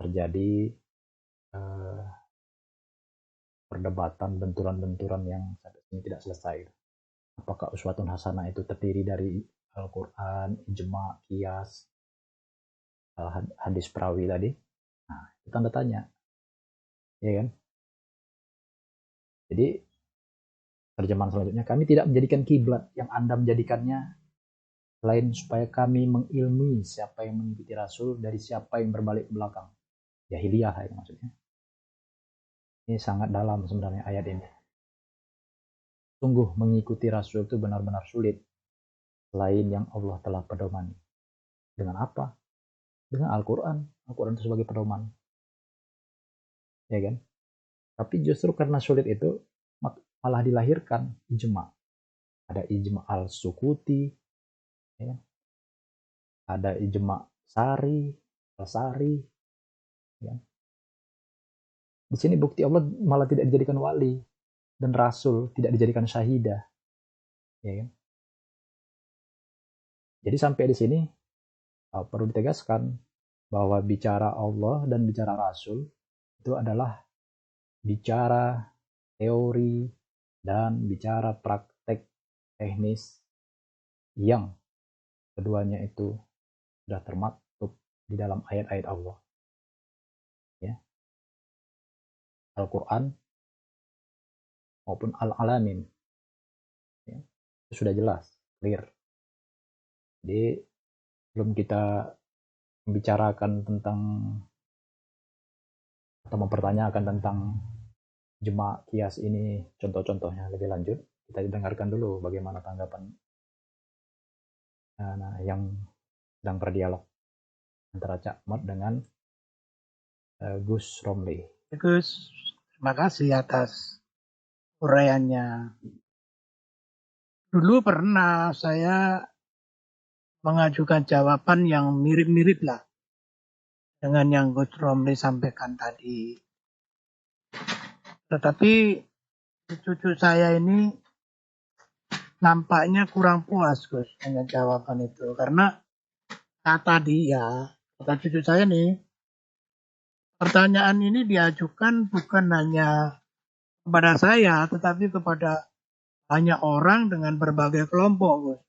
terjadi perdebatan, benturan-benturan yang sampai sini tidak selesai. Apakah uswatun hasanah itu terdiri dari Al-Quran, ijma, qiyas, hadis perawi tadi? Nah, itu tanda tanya, ya kan? Jadi terjemahan selanjutnya, kami tidak menjadikan kiblat yang Anda menjadikannya, selain supaya kami mengilmui siapa yang mengikuti Rasul dari siapa yang berbalik belakang. Jahiliyah itu maksudnya. Ini sangat dalam sebenarnya ayat ini. Sungguh mengikuti Rasul itu benar-benar sulit, selain yang Allah telah pedomani. Dengan apa? Dengan Al-Quran. Al-Quran itu sebagai pedoman. Ya kan? Tapi justru karena sulit itu, malah dilahirkan ijma. Ada ijma al-sukuti, ya. Ada ijma sari, al-sari. Ya. Di sini bukti Allah malah tidak dijadikan wali, dan Rasul tidak dijadikan syahidah. Ya kan? Jadi sampai di sini perlu ditegaskan bahwa bicara Allah dan bicara Rasul itu adalah bicara teori dan bicara praktek teknis yang keduanya itu sudah termaktub di dalam ayat-ayat Allah. Ya. Al-Quran maupun Al-Alamin. Ya. Itu sudah jelas, clear. Jadi sebelum kita membicarakan tentang atau mempertanyakan tentang jema' qiyas ini, contoh-contohnya lebih lanjut, kita dengarkan dulu bagaimana tanggapan yang sedang berdialog antara Cak Mat dengan Gus Romli. Gus, terima kasih atas uraiannya. Dulu pernah saya mengajukan jawaban yang mirip-mirip lah dengan yang Gus Romli sampaikan tadi. Tetapi cucu saya ini nampaknya kurang puas, Gus, dengan jawaban itu. Karena kata cucu saya nih, pertanyaan ini diajukan bukan hanya kepada saya, tetapi kepada banyak orang dengan berbagai kelompok, Gus.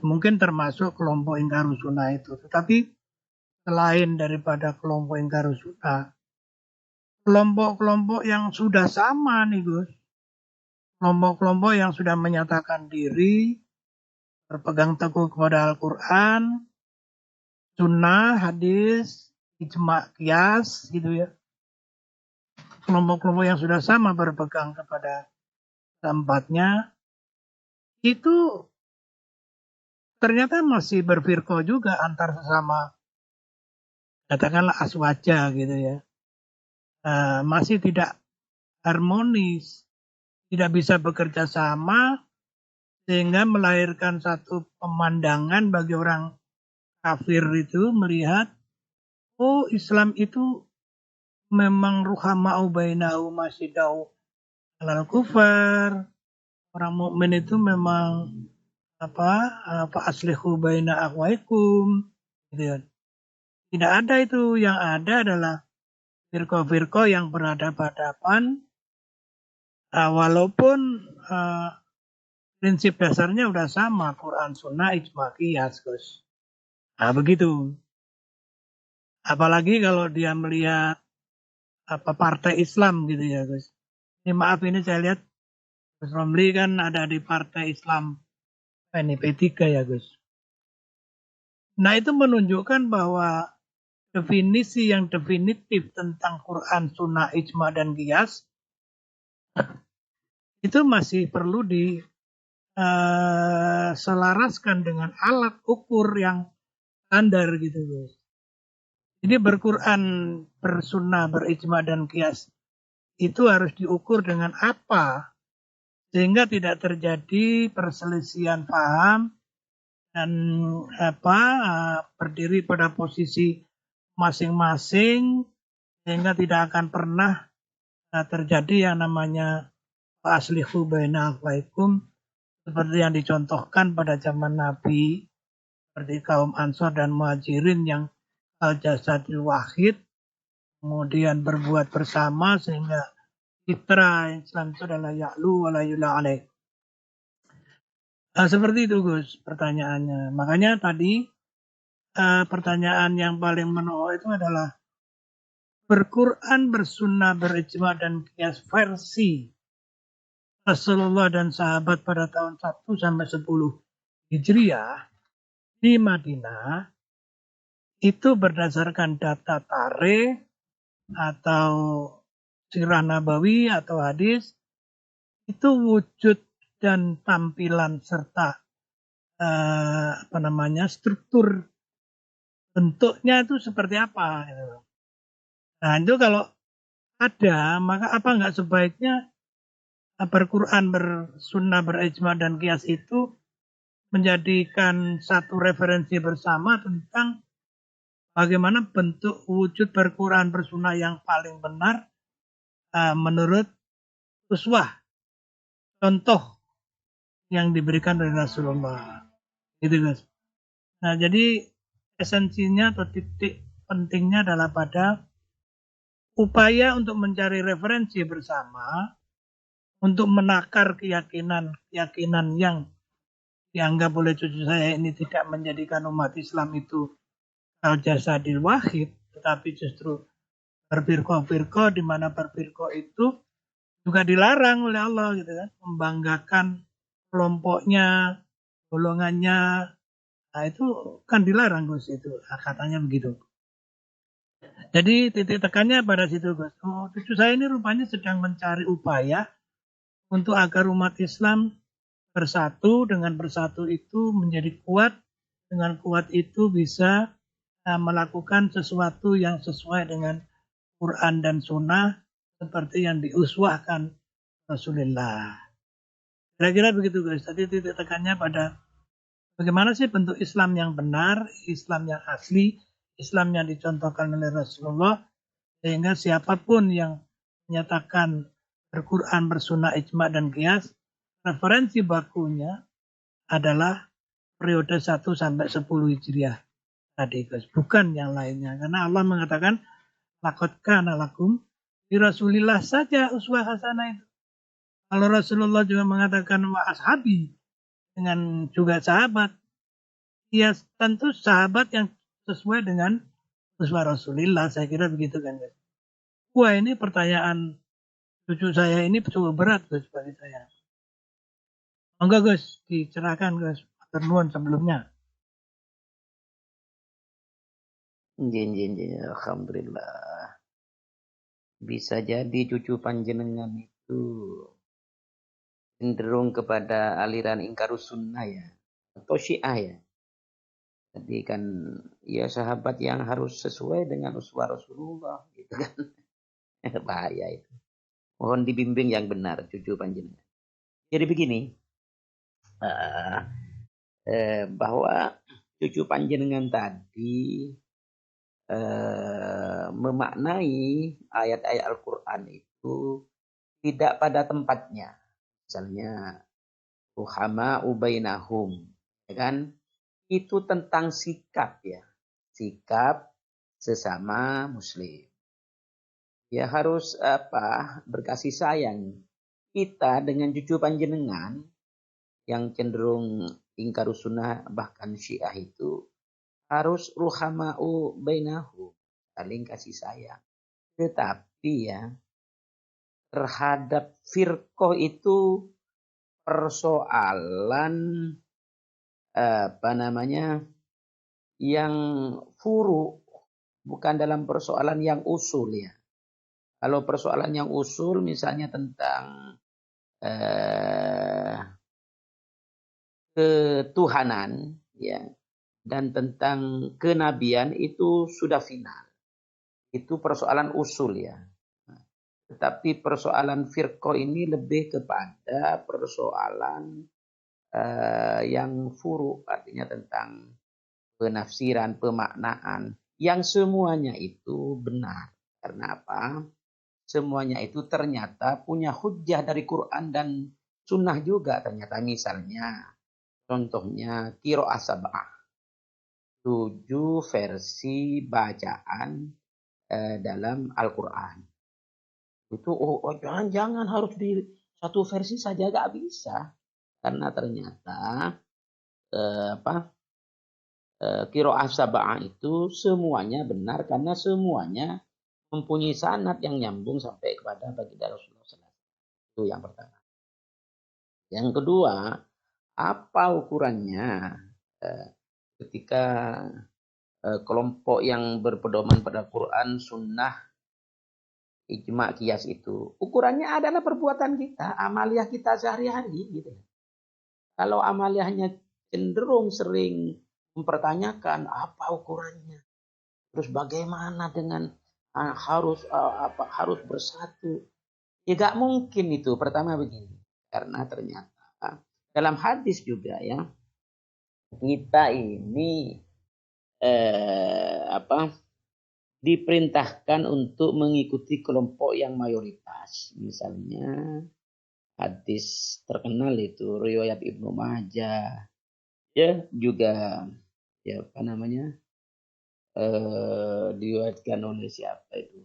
Mungkin termasuk kelompok Ingkarus Sunnah itu. Tetapi selain daripada kelompok Ingkarus Sunnah, kelompok-kelompok yang sudah sama nih, Gus. Kelompok-kelompok yang sudah menyatakan diri, berpegang teguh kepada Al-Quran, Sunnah, hadis, ijma' qiyas, gitu ya. Kelompok-kelompok yang sudah sama berpegang kepada keempatnya, itu ternyata masih berfirqah juga antar sesama, katakanlah aswaja gitu ya. Masih tidak harmonis, tidak bisa bekerja sama, sehingga melahirkan satu pemandangan bagi orang kafir itu melihat, oh Islam itu memang ruhama'u bainahu masyidau alal kufar. Orang mukmin itu memang aslihu baina akhwaikum, gitu ya. Tidak ada itu, yang ada adalah firqah-firqah yang berhadapan-hadapan, walaupun prinsip dasarnya udah sama, Quran, Sunnah, ijma' qiyas, Gus. Nah, begitu. Apalagi kalau dia melihat partai Islam gitu ya, Gus. Ini maaf, ini saya lihat Gus Romli kan ada di partai Islam, ini P3 ya, Gus. Nah, itu menunjukkan bahwa definisi yang definitif tentang Quran, Sunnah, ijma' dan qiyas itu masih perlu diselaraskan dengan alat ukur yang standar gitu, Gus. Jadi berquran, bersunnah, berijma' dan qiyas itu harus diukur dengan apa sehingga tidak terjadi perselisihan paham dan berdiri pada posisi masing-masing sehingga tidak akan pernah terjadi yang namanya aslihu baina akhwaikum seperti yang dicontohkan pada zaman Nabi, seperti kaum Ansor dan Muhajirin yang al-jasadil wahid, kemudian berbuat bersama sehingga citra Islam itu adalah ya'lu wa la yula alaih. Seperti itu Gus pertanyaannya. Makanya tadi pertanyaan yang paling menolak itu adalah berquran, bersunnah, berijma dan kias versi Rasulullah dan sahabat pada tahun 1 sampai 10 Hijriah di Madinah itu berdasarkan data tarikh atau sirah nabawi atau hadis, itu wujud dan tampilan serta struktur bentuknya itu seperti apa gitu. Nah itu kalau ada, maka apa nggak sebaiknya berquran, bersunnah, berijma dan kias itu menjadikan satu referensi bersama tentang bagaimana bentuk wujud berquran, bersunnah yang paling benar menurut uswah, contoh yang diberikan oleh Rasulullah. Gitu guys. Nah jadi esensinya atau titik pentingnya adalah pada upaya untuk mencari referensi bersama untuk menakar keyakinan yang dianggap oleh cucu saya ini tidak menjadikan umat Islam itu al-jasadil wahid, tetapi justru berfirqah-firqah, di mana berfirqah itu juga dilarang oleh Allah gitu kan, membanggakan kelompoknya, golongannya. Nah itu kan dilarang Gus itu, katanya begitu. Jadi titik tekannya pada situ Gus. Oh, cucu saya ini rupanya sedang mencari upaya untuk agar umat Islam bersatu, dengan bersatu itu menjadi kuat, dengan kuat itu bisa melakukan sesuatu yang sesuai dengan Quran dan Sunnah seperti yang diuswahkan Rasulullah. Kira-kira begitu guys. Tadi titik tekannya pada bagaimana sih bentuk Islam yang benar, Islam yang asli, Islam yang dicontohkan oleh Rasulullah, sehingga siapapun yang menyatakan berquran, bersunnah, ijma dan qiyas, referensi bakunya adalah periode 1 sampai 10 Hijriah tadi guys, bukan yang lainnya. Karena Allah mengatakan laqad kana lakum fi Rasulillah saja uswah hasanah itu. Kalau Rasulullah juga mengatakan wa ashabi dengan juga sahabat, ya tentu sahabat yang sesuai dengan uswah Rasulillah. Saya kira begitu kan guys. Wah ini pertanyaan cucu saya ini cukup berat guys bagi saya. Enggak guys, dicerahkan guys. Ternuan sebelumnya. Alhamdulillah. Bisa jadi cucu panjenengan itu cenderung kepada aliran ingkarus sunnah ya, atau syiah ya. Jadi kan ya sahabat yang harus sesuai dengan uswah Rasulullah gitu kan. Bahaya itu. Mohon dibimbing yang benar cucu panjenengan. Jadi begini, bahwa cucu panjenengan tadi memaknai ayat-ayat Al-Quran itu tidak pada tempatnya. Misalnya ruhama ubainahum, ya kan? Itu tentang sikap ya, sikap sesama muslim. Ya harus berkasih sayang. Kita dengan cucu panjenengan yang cenderung ingkarus sunnah bahkan syiah itu harus ruhama'u bainahu, saling kasih sayang. Tetapi ya terhadap firqah itu persoalan yang furu, bukan dalam persoalan yang usul ya. Kalau persoalan yang usul misalnya tentang ketuhanan ya dan tentang kenabian itu sudah final. Itu persoalan usul ya. Tetapi persoalan firqah ini lebih kepada persoalan yang furu, artinya tentang penafsiran, pemaknaan, yang semuanya itu benar. Karena apa? Semuanya itu ternyata punya hujjah dari Quran dan sunnah juga ternyata. Misalnya, contohnya qiraah sab'ah. 7 versi bacaan dalam Al-Quran. Itu jangan harus di satu versi saja, gak bisa. Karena ternyata qiraah sab'ah itu semuanya benar karena semuanya mempunyai sanad yang nyambung sampai kepada baginda Rasulullah SAW. Itu yang pertama. Yang kedua, apa ukurannya ketika kelompok yang berpedoman pada Quran, sunnah, ijma, qiyas itu? Ukurannya adalah perbuatan kita, amaliah kita sehari-hari. Gitu. Kalau amaliahnya cenderung sering mempertanyakan apa ukurannya, terus bagaimana dengan harus bersatu, ya gak mungkin itu. Pertama begini, karena ternyata dalam hadis juga ya, kita ini diperintahkan untuk mengikuti kelompok yang mayoritas. Misalnya hadis terkenal itu riwayat Ibnu Majah, ya juga ya apa namanya diriwayatkan oleh siapa itu,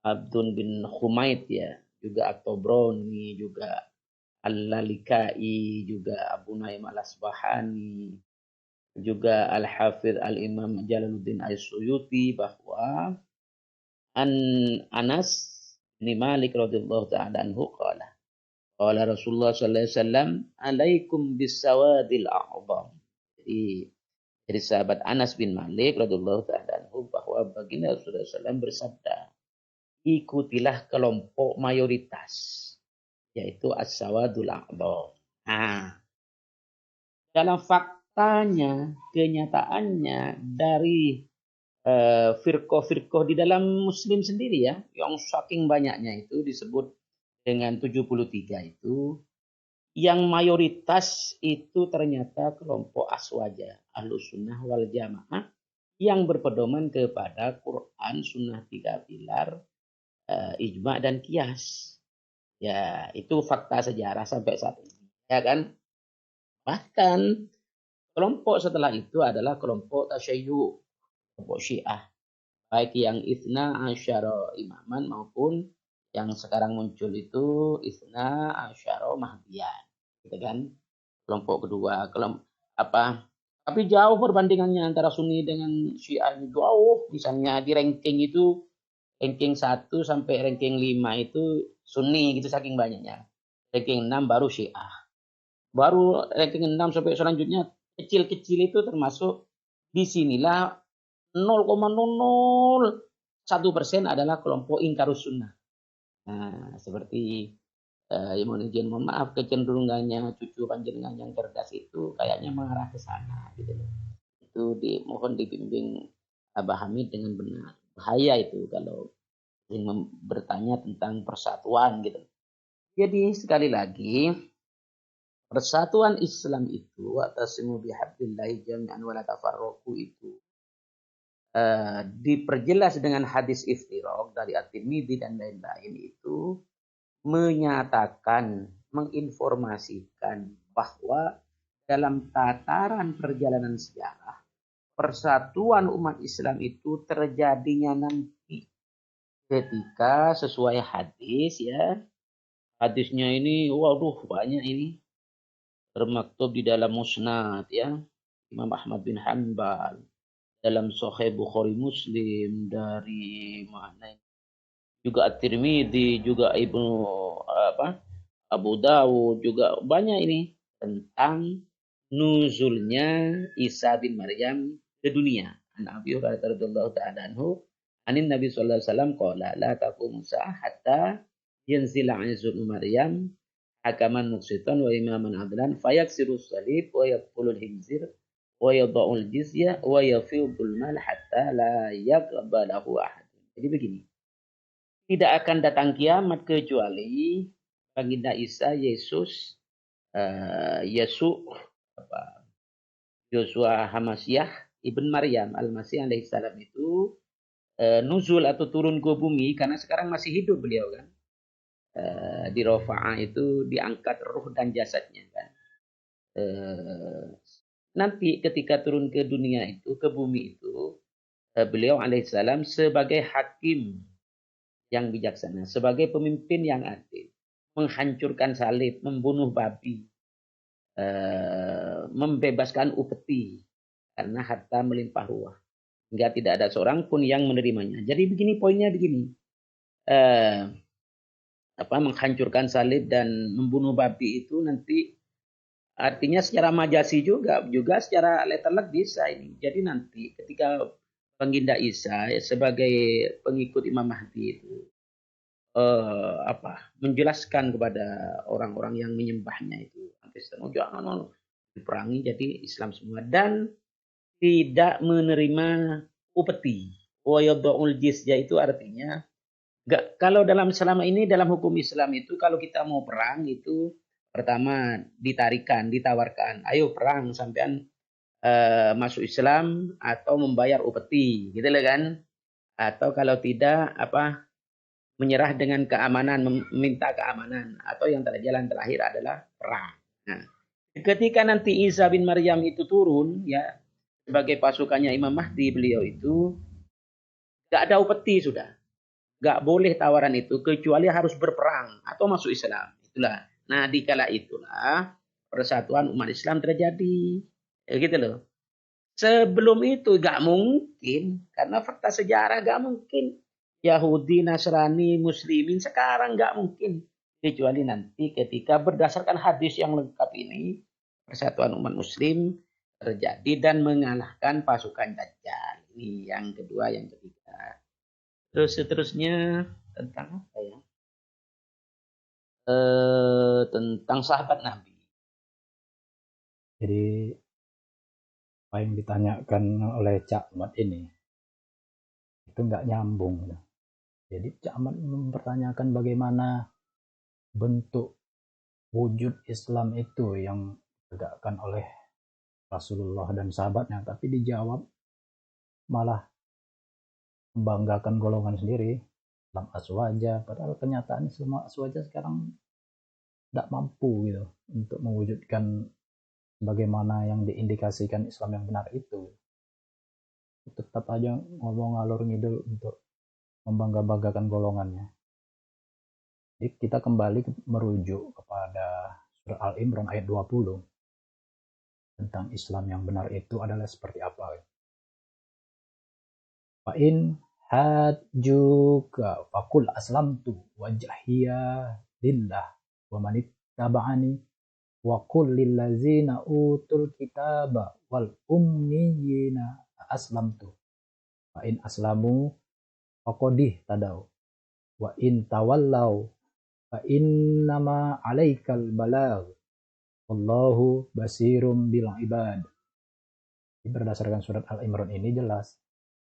Abdun bin Humaid ya, juga At-Tabrani, juga Al-Lalikai, juga Abu Naim Al-Asbahani, juga Al-Hafidh Al-Imam Jalaluddin As-Suyuti, bahwa Anas bin Malik radhiyallahu ta'ala anhu qala Rasulullah sallallahu alaihi wasallam alaikum bisawadil a'dham. Jadi sahabat Anas bin Malik radhiyallahu ta'ala anhu bahwa baginda Rasulullah SAW bersabda, ikutilah kelompok mayoritas, yaitu as-sawadul a'dham. Nah, dalam faktanya, kenyataannya dari firqah-firqah di dalam Muslim sendiri ya, yang saking banyaknya itu disebut dengan 73 itu, yang mayoritas itu ternyata kelompok aswaja, Ahlus Sunnah wal Jamaah, yang berpedoman kepada Quran, Sunnah 3 pilar, ijma dan qiyas. Ya, itu fakta sejarah sampai saat ini. Ya kan? Bahkan kelompok setelah itu adalah kelompok tasyayyu, kelompok Syiah. Baik yang Itsna Asyara Imaman maupun yang sekarang muncul itu Itsna Asyara Mahdiyan. Gitu kan? Kelompok kedua, tapi jauh perbandingannya antara Sunni dengan Syiah, jauh. Misalnya di ranking itu, ranking 1 sampai ranking 5 itu Sunni gitu saking banyaknya. Ranking 6 baru Syiah. Baru ranking 6 sampai selanjutnya kecil-kecil itu termasuk disinilah 0,001% adalah kelompok ingkarus sunnah. Nah, seperti mohon maaf, kecenderungannya cucu panjenengan yang cerdas itu kayaknya mengarah ke sana gitu loh. Itu mohon dibimbing Abah Hamid dengan benar. Bahaya itu kalau bertanya tentang persatuan gitu. Jadi sekali lagi, persatuan Islam itu atasimu bihablillahi jami'an wala tafarraqu itu diperjelas dengan hadis iftiraq dari At-Tirmidzi dan lain-lain itu menyatakan, menginformasikan bahwa dalam tataran perjalanan sejarah, persatuan umat Islam itu terjadinya nanti ketika sesuai hadis ya. Hadisnya ini waduh banyak ini, termaktub di dalam Musnad ya, Imam Ahmad bin Hanbal, dalam Sahih Bukhari Muslim, dari mana juga At-Tirmidzi, juga Abu Dawud, juga banyak ini tentang nuzulnya Isa bin Maryam ke dunia. An Abi Hurairah radhiyallahu ta'ala anhu, anin Nabi sallallahu alaihi wasallam qala la taqumu sa'ah hatta yanzila Isa bin Maryam hakaman muqsitan wa imaman adlan fayaksiru salib wa yaqulul hinzir wa yada'ul jizya wa yafidul mal hatta la yaqbalahu ahad. Jadi begini, tidak akan datang kiamat kecuali baginda Isa, Yesus, Yosua Hamasyah Ibn Maryam Al-Masih alaihissalam itu nuzul atau turun ke bumi, karena sekarang masih hidup beliau kan. Di Rafa'ah itu diangkat ruh dan jasadnya kan. Nanti ketika turun ke dunia itu, ke bumi itu, beliau alaihissalam sebagai hakim yang bijaksana, sebagai pemimpin yang adil, menghancurkan salib, membunuh babi, membebaskan upeti karena harta melimpah ruah, hingga tidak ada seorang pun yang menerimanya. Jadi begini poinnya begini, menghancurkan salib dan membunuh babi itu nanti artinya secara majasi juga secara letterlek bisa ini. Jadi nanti ketika Baginda Isa sebagai pengikut Imam Mahdi itu menjelaskan kepada orang-orang yang menyembahnya itu Kristen, jangan diperangi jadi Islam semua, dan tidak menerima upeti. Wayadul jizya itu artinya kalau selama ini dalam hukum Islam itu kalau kita mau perang itu pertama ditawarkan, ayo perang sampean masuk Islam atau membayar upeti, gitu lah kan? Atau kalau tidak menyerah dengan keamanan, meminta keamanan, atau yang jalan terakhir adalah perang. Nah, ketika nanti Isa bin Maryam itu turun ya sebagai pasukannya Imam Mahdi, beliau itu gak ada upeti sudah. Gak boleh tawaran itu kecuali harus berperang atau masuk Islam. Itulah. Nah, dikala itulah persatuan umat Islam terjadi. Ya gitu loh. Sebelum itu gak mungkin, karena fakta sejarah gak mungkin. Yahudi, Nasrani, Muslimin sekarang gak mungkin. Kecuali nanti ketika berdasarkan hadis yang lengkap ini, persatuan umat Muslim terjadi dan mengalahkan pasukan Dajjal. Ini yang kedua, yang ketiga. Terus seterusnya tentang apa ya? Tentang sahabat Nabi. Jadi apa yang ditanyakan oleh Cak Mat ini itu nggak nyambung. Jadi Cak Mat mempertanyakan bagaimana bentuk wujud Islam itu yang ditegakkan oleh Rasulullah dan sahabatnya, tapi dijawab malah membanggakan golongan sendiri, Islam aswaja, padahal kenyataan Islam aswaja sekarang tidak mampu gitu untuk mewujudkan bagaimana yang diindikasikan Islam yang benar itu. Tetap aja ngomong ngalur ngidul untuk membangga-banggakan golongannya. Jadi kita kembali merujuk kepada surah Al-Imran ayat 20 tentang Islam yang benar itu adalah seperti apa. Fa in hajjuka faqul aslamtu wajhiya lillah wa man ittaba'ani wa qul lil ladzina utul kitaba wal ummiyina aslamtu fa in aslamu faqadih tadau wa in tawallau fa innama alaikal balagh wallahu basirum bil ibad. Berdasarkan surat Al-Imran ini jelas,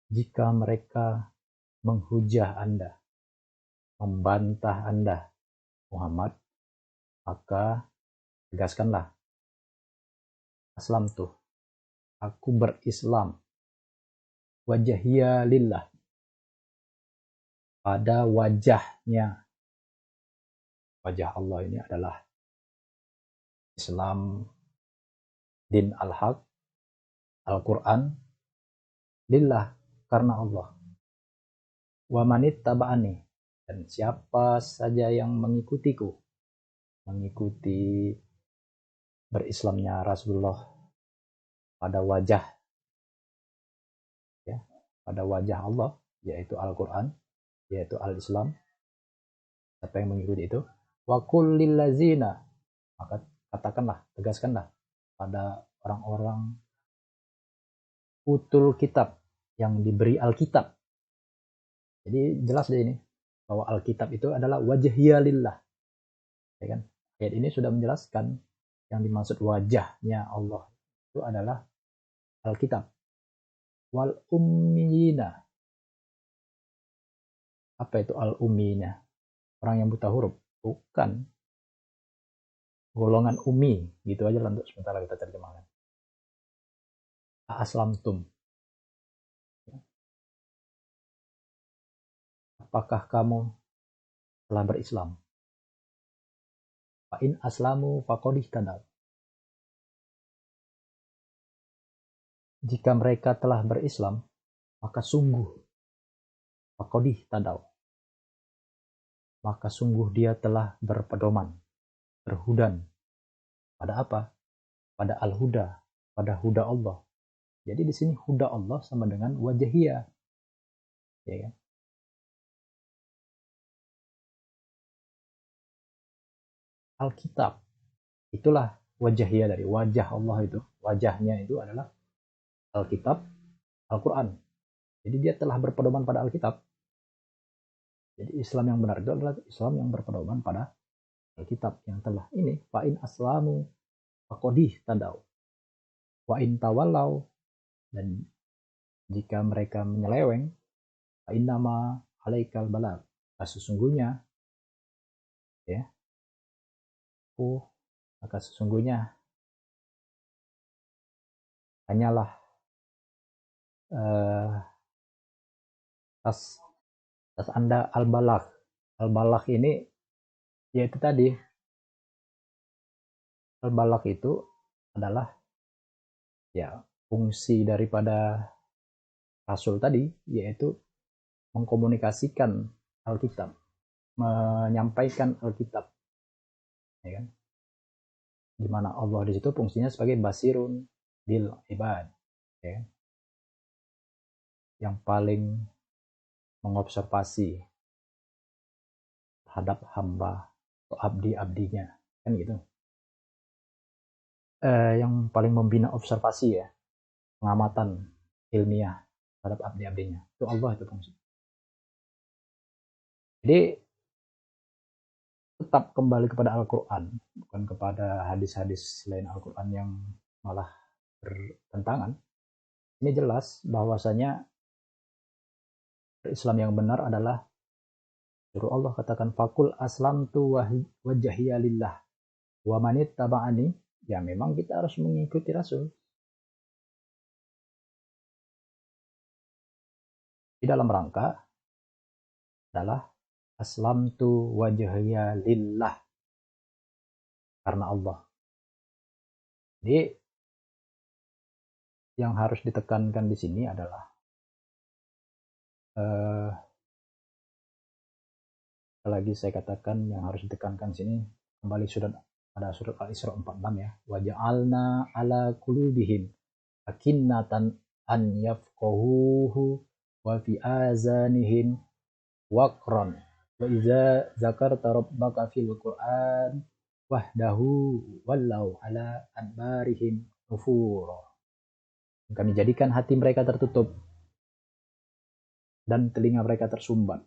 jika mereka menghujah Anda, membantah Anda Muhammad, maka tegaskanlah, aslamtu, aku berislam, wajahiyya lillah, pada wajahnya. Wajah Allah ini adalah Islam, din al-haq, Al-Quran, lillah, karena Allah. Wa manit taba'ani, dan siapa saja yang mengikutiku, mengikuti berislamnya Rasulullah pada wajah, ya, pada wajah Allah, yaitu Al-Quran, yaitu Al-Islam. Siapa yang mengikuti itu? Wa kullil lazina, maka katakanlah, tegaskanlah pada orang-orang utul kitab, yang diberi Alkitab. Jadi jelas di ini bahwa Alkitab itu adalah wajhiyya lillah. Ya kan? Ayat ini sudah menjelaskan yang dimaksud wajahnya Allah itu adalah Alkitab. Wal ummiyina. Apa itu al-ummiyina? Orang yang buta huruf? Bukan. Golongan ummi, gitu aja lah untuk sementara kita terjemahkan. Aslamtum. apakah kamu telah berislam? Fa in aslamu faqad ihtadaw. Jika mereka telah berislam, maka sungguh faqad ihtadaw. Maka sungguh dia telah berpedoman, berhudan. Pada apa? Pada al-huda, pada huda Allah. Jadi di sini huda Allah sama dengan wajahiyah. Ya kan? Alkitab. Itulah wajahiyah dari wajah Allah itu. Wajahnya itu adalah Alkitab, Al-Quran. Jadi dia telah berpedoman pada Alkitab. Jadi Islam yang benar itu adalah Islam yang berpedoman pada Alkitab yang telah ini. Fa in aslamu faqad tadau. Wa in tawallau, dan jika mereka menyeleweng, fa innama alaikal balagh. Sesungguhnya ya. Maka sesungguhnya hanyalah tas Anda al-balagh. Al-balagh ini yaitu tadi, al-balagh itu adalah ya fungsi daripada Rasul tadi, yaitu mengkomunikasikan Alkitab, menyampaikan Alkitab, ya kan? Di mana Allah di situ fungsinya sebagai basirun bil ibad, ya kan? Yang paling mengobservasi terhadap hamba atau abdi-abdinya, kan gitu. Yang paling membina observasi ya, pengamatan ilmiah terhadap abdi-abdinya, itu Allah itu fungsi. Jadi tetap kembali kepada Al-Quran, bukan kepada hadis-hadis selain Al-Quran yang malah bertentangan. Ini jelas bahwasanya Islam yang benar adalah suruh Allah katakan fakul aslamtu wajhiya lillah wa manit taba'ani. Ya memang kita harus mengikuti Rasul. Di dalam rangka adalah aslamtu wajhiya lillah, karena Allah. Jadi yang harus ditekankan di sini adalah lagi saya katakan yang harus ditekankan sini kembali sudah pada surat Al-Isra 46 ya. Wa ja'alna ala qulubihim akinnatan an yafqahuhu wa fi azanihim waqran wa idza zakarta rabbaka fil qur'an wahdahu wallau ala adbarihim nufura. Kami jadikan hati mereka tertutup dan telinga mereka tersumbat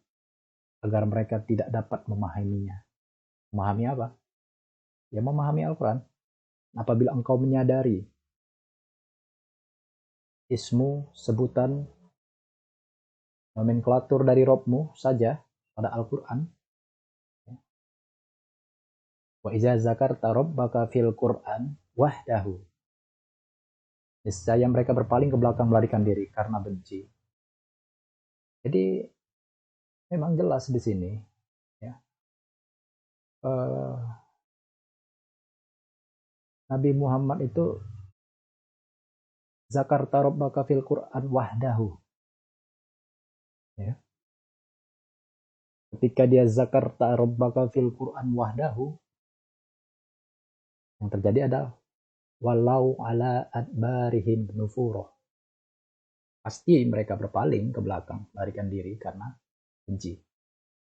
agar mereka tidak dapat memahaminya. Memahami apa? Ya memahami Al-Quran. Apabila engkau menyadari ismu, sebutan, nomenklatur dari Robmu saja pada Al-Quran. Wa iza zakarta rabbaka fil Qur'an wahdahu. Niscaya mereka berpaling ke belakang melarikan diri karena benci. Jadi memang jelas di sini ya. Nabi Muhammad itu zakarta rabbaka fil Qur'an wahdahu. Ya. Ketika dia zakarta rabbaka fil Qur'an wahdahu, yang terjadi adalah walau ala adbarihim nufura. Pasti mereka berpaling ke belakang, larikan diri karena benci.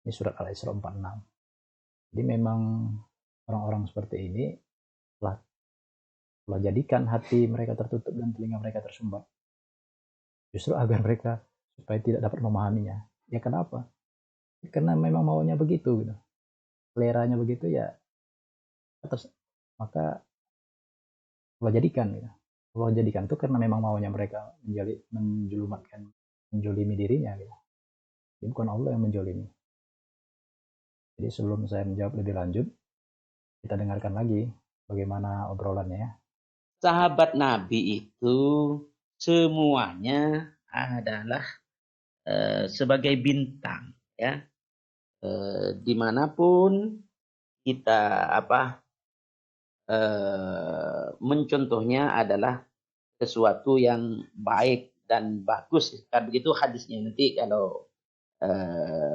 Ini surat Al-Isra 46. Jadi memang orang-orang seperti ini telah jadikan hati mereka tertutup dan telinga mereka tersumbat. Justru agar mereka supaya tidak dapat memahaminya. Ya kenapa? Karena memang maunya begitu gitu. Seleranya begitu ya. Terus maka Allah jadikan gitu. Allah jadikan itu karena memang maunya mereka menjolimi dirinya gitu. Jadi bukan Allah yang menjolimi. Jadi sebelum saya menjawab lebih lanjut, kita dengarkan lagi bagaimana obrolannya ya. Sahabat Nabi itu semuanya adalah sebagai bintang ya. Dimanapun kita mencontohnya adalah sesuatu yang baik dan bagus. Kan begitu hadisnya. Nanti kalau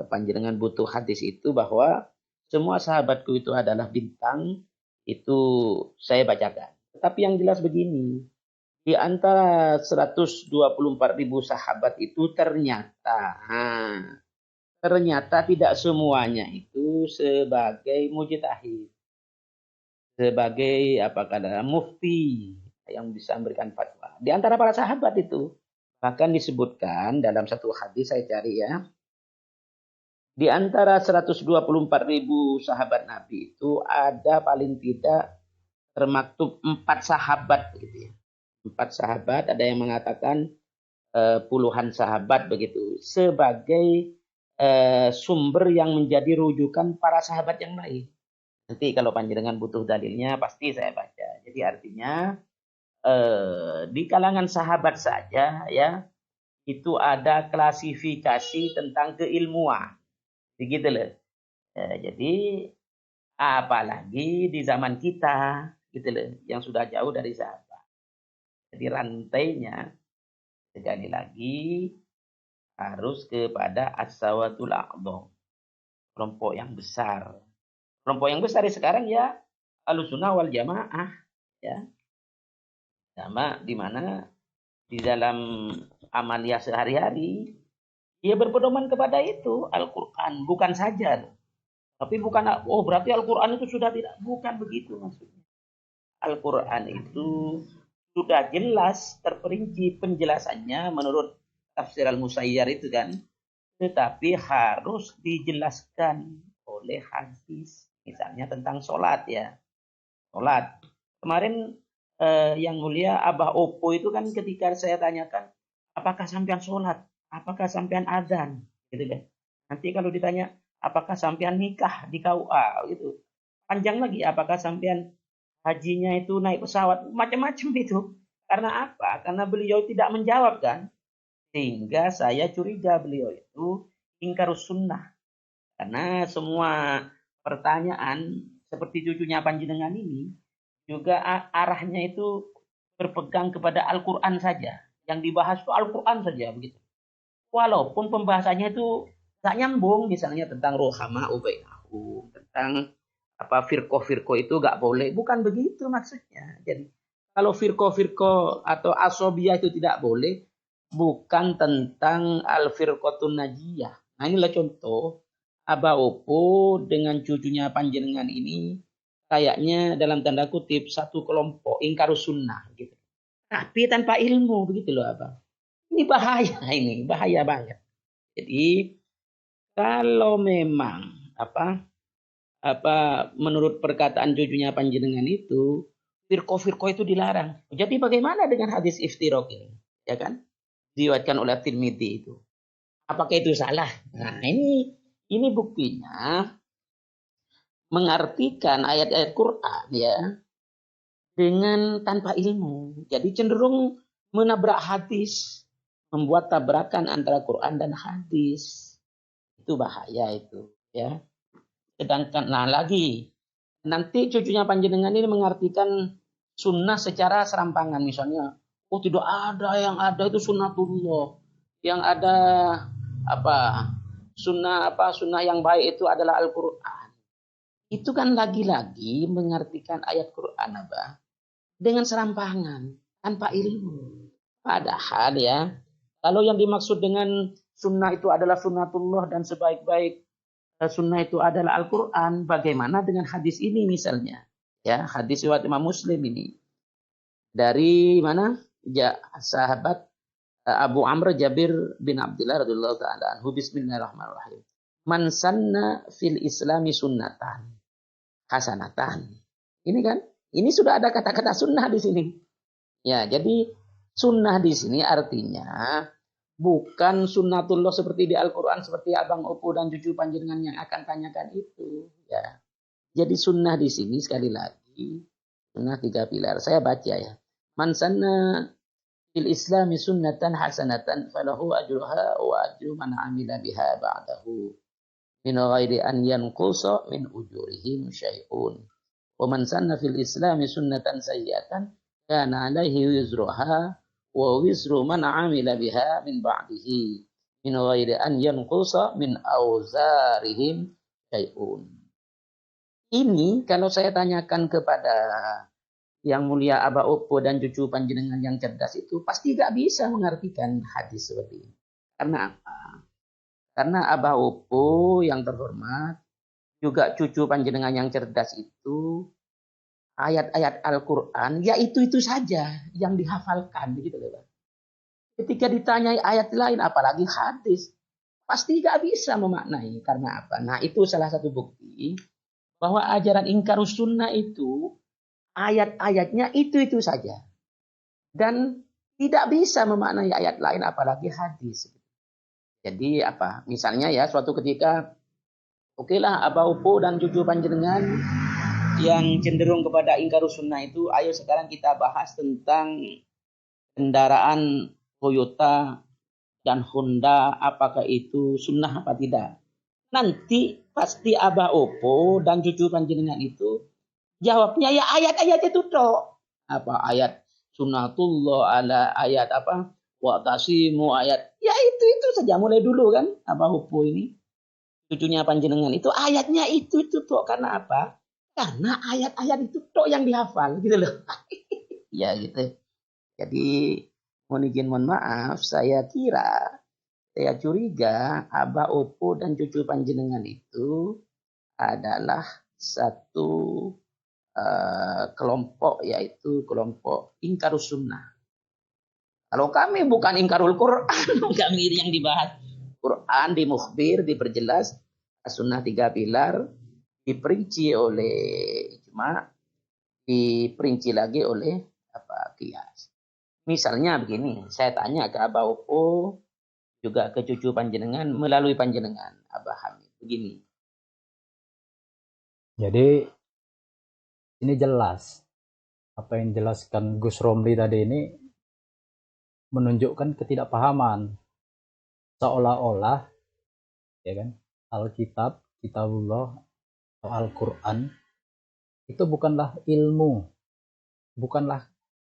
panjenengan butuh hadis itu bahwa semua sahabatku itu adalah bintang, itu saya bacakan. Tetapi yang jelas begini, di antara 124.000 sahabat itu ternyata tidak semuanya itu sebagai mujtahid, sebagai mufti yang bisa memberikan fatwa. Di antara para sahabat itu bahkan disebutkan dalam satu hadis, saya cari ya, di antara 124.000 sahabat Nabi itu ada paling tidak termaktub 4 sahabat gitu ya. 4 sahabat, ada yang mengatakan puluhan sahabat begitu, sebagai sumber yang menjadi rujukan para sahabat yang lain. Nanti kalau panjenengan butuh dalilnya pasti saya baca. Jadi artinya di kalangan sahabat saja ya itu ada klasifikasi tentang keilmuan. Begitu loh. Jadi apalagi di zaman kita gitu loh, yang sudah jauh dari sahabat. Jadi rantainya sekali lagi harus kepada as-sawatul a'dham, kelompok yang besar. Kelompok yang besar sekarang ya Ahlussunnah wal Jamaah ya. Sama di mana di dalam amalia sehari-hari dia berpedoman kepada itu Al-Qur'an, bukan saja. Tapi bukan berarti Al-Qur'an itu sudah tidak, bukan begitu maksudnya. Al-Qur'an itu sudah jelas terperinci penjelasannya menurut tafsir Al-Musayyar itu kan, tetapi harus dijelaskan oleh hadis, misalnya tentang sholat ya. Sholat. Kemarin yang mulia Abah Opo itu kan ketika saya tanyakan, apakah sampean sholat? Apakah sampean adzan? Gitu kan. Nanti kalau ditanya, apakah sampean nikah di KUA? Gitu. Panjang lagi, apakah sampean hajinya itu naik pesawat? Macam-macam itu. Karena apa? Karena beliau tidak menjawab kan. Sehingga saya curiga beliau itu ingkarus sunnah. Karena semua pertanyaan seperti cucunya panjenengan ini juga arahnya itu berpegang kepada Al-Quran saja. Yang dibahas itu Al-Quran saja begitu. Walaupun pembahasannya itu tak nyambung, misalnya tentang rohama ubainahum, tentang firqoh-firqoh itu gak boleh, bukan begitu maksudnya. Jadi kalau firqoh-firqoh atau asobiyah itu tidak boleh, bukan tentang al-firqotun najiyah. Nah inilah contoh Abah Opo dengan cucunya panjenengan ini kayaknya dalam tanda kutip satu kelompok ingkarus sunnah gitu. Tapi tanpa ilmu begitu loh Abah. Ini bahaya banget. Jadi kalau memang menurut perkataan cucunya panjenengan itu firqoh-firqoh itu dilarang. Jadi bagaimana dengan hadis iftiraq ini? Ya kan? Diriwayatkan oleh Tirmidzi itu. Apakah itu salah? Nah, ini buktinya mengartikan ayat-ayat Quran ya dengan tanpa ilmu. Jadi cenderung menabrak hadis, membuat tabrakan antara Quran dan hadis. Itu bahaya itu, ya. Sedangkan lagi nanti cucunya panjenengan ini mengartikan sunnah secara serampangan, misalnya, tidak ada, yang ada itu sunnatullah, yang ada sunnah yang baik itu adalah Al-Quran. Itu kan lagi-lagi mengartikan ayat Quran dengan serampangan, tanpa ilmu. Padahal ya, kalau yang dimaksud dengan sunnah itu adalah sunnatullah dan sebaik-baik sunnah itu adalah Al-Quran, bagaimana dengan hadis ini misalnya? Ya, hadis riwayat Imam Muslim ini. Dari mana? Sahabat Abu Amr Jabir bin Abdullah radhiyallahu ta'ala anhu. Bismillahirrahmanirrahim. Man sanna fil islami sunnatan hasanatan. Ini kan? Ini sudah ada kata-kata sunnah di sini. Ya, jadi sunnah di sini artinya bukan sunnatullah seperti di Al-Quran, seperti Abang Opo dan cucu panjenengan yang akan tanyakan itu. Ya, jadi sunnah di sini sekali lagi sunnah 3 pilar. Saya baca ya. Man sanna fil islami sunnatan hasanatan falahu ajruha wa ajru man amila biha ba'dahu. min ghairi an yanqusa min ujurihim syai'un. Wa man sanna fil Islami sunnatan sayyi'atan kana 'alaihi wizruha wa wizru man 'amila biha min ba'dihi min ghairi an yanqusa min auzarihim syai'un. Ini kalau saya tanyakan kepada yang mulia Aba Opo dan cucu panjenengan yang cerdas itu pasti gak bisa mengartikan hadis seperti ini. Karena apa? Karena Aba Opo yang terhormat, juga cucu panjenengan yang cerdas itu, ayat-ayat Al-Quran, ya itu saja yang dihafalkan. Begitu loh, Pak. Ketika ditanyai ayat lain, apalagi hadis, pasti gak bisa memaknai. Karena apa? Nah, itu salah satu bukti bahwa ajaran ingkarus sunnah itu, ayat-ayatnya itu saja. Dan tidak bisa memaknai ayat lain apalagi hadis. Jadi apa? Misalnya ya suatu ketika okelah Aba Opo dan cucu panjenengan yang cenderung kepada ingkarus sunnah itu, ayo sekarang kita bahas tentang kendaraan Toyota dan Honda, apakah itu sunnah apa tidak. Nanti pasti Aba Opo dan cucu panjenengan itu jawabnya ya ayat-ayat itu toh. Apa ayat sunnatullah, ala ayat apa? Wa tasimu ayat. Ya itu saja mulai dulu kan Aba Opo ini. Cucunya panjenengan itu ayatnya itu toh. Karena apa? Karena ayat-ayat itu toh yang dihafal gitu loh. Ya gitu. Jadi mohon maaf, saya curiga Aba Opo dan cucu panjenengan itu adalah satu kelompok, yaitu kelompok ingkarus sunnah. Kalau kami bukan ingkarul Quran, kami yang dibahas Quran, dimukhbir, diperjelas, sunnah 3 pilar, diperinci oleh ijma, diperinci lagi oleh qiyas. Misalnya begini, saya tanya ke Aba Opo, juga ke cucu panjenengan melalui panjenengan Abah Hamid. Begini. Jadi ini jelas apa yang dijelaskan Gus Romli tadi ini menunjukkan ketidakpahaman, seolah-olah ya kan Alkitab, Kitabullah atau Al-Quran itu bukanlah ilmu, bukanlah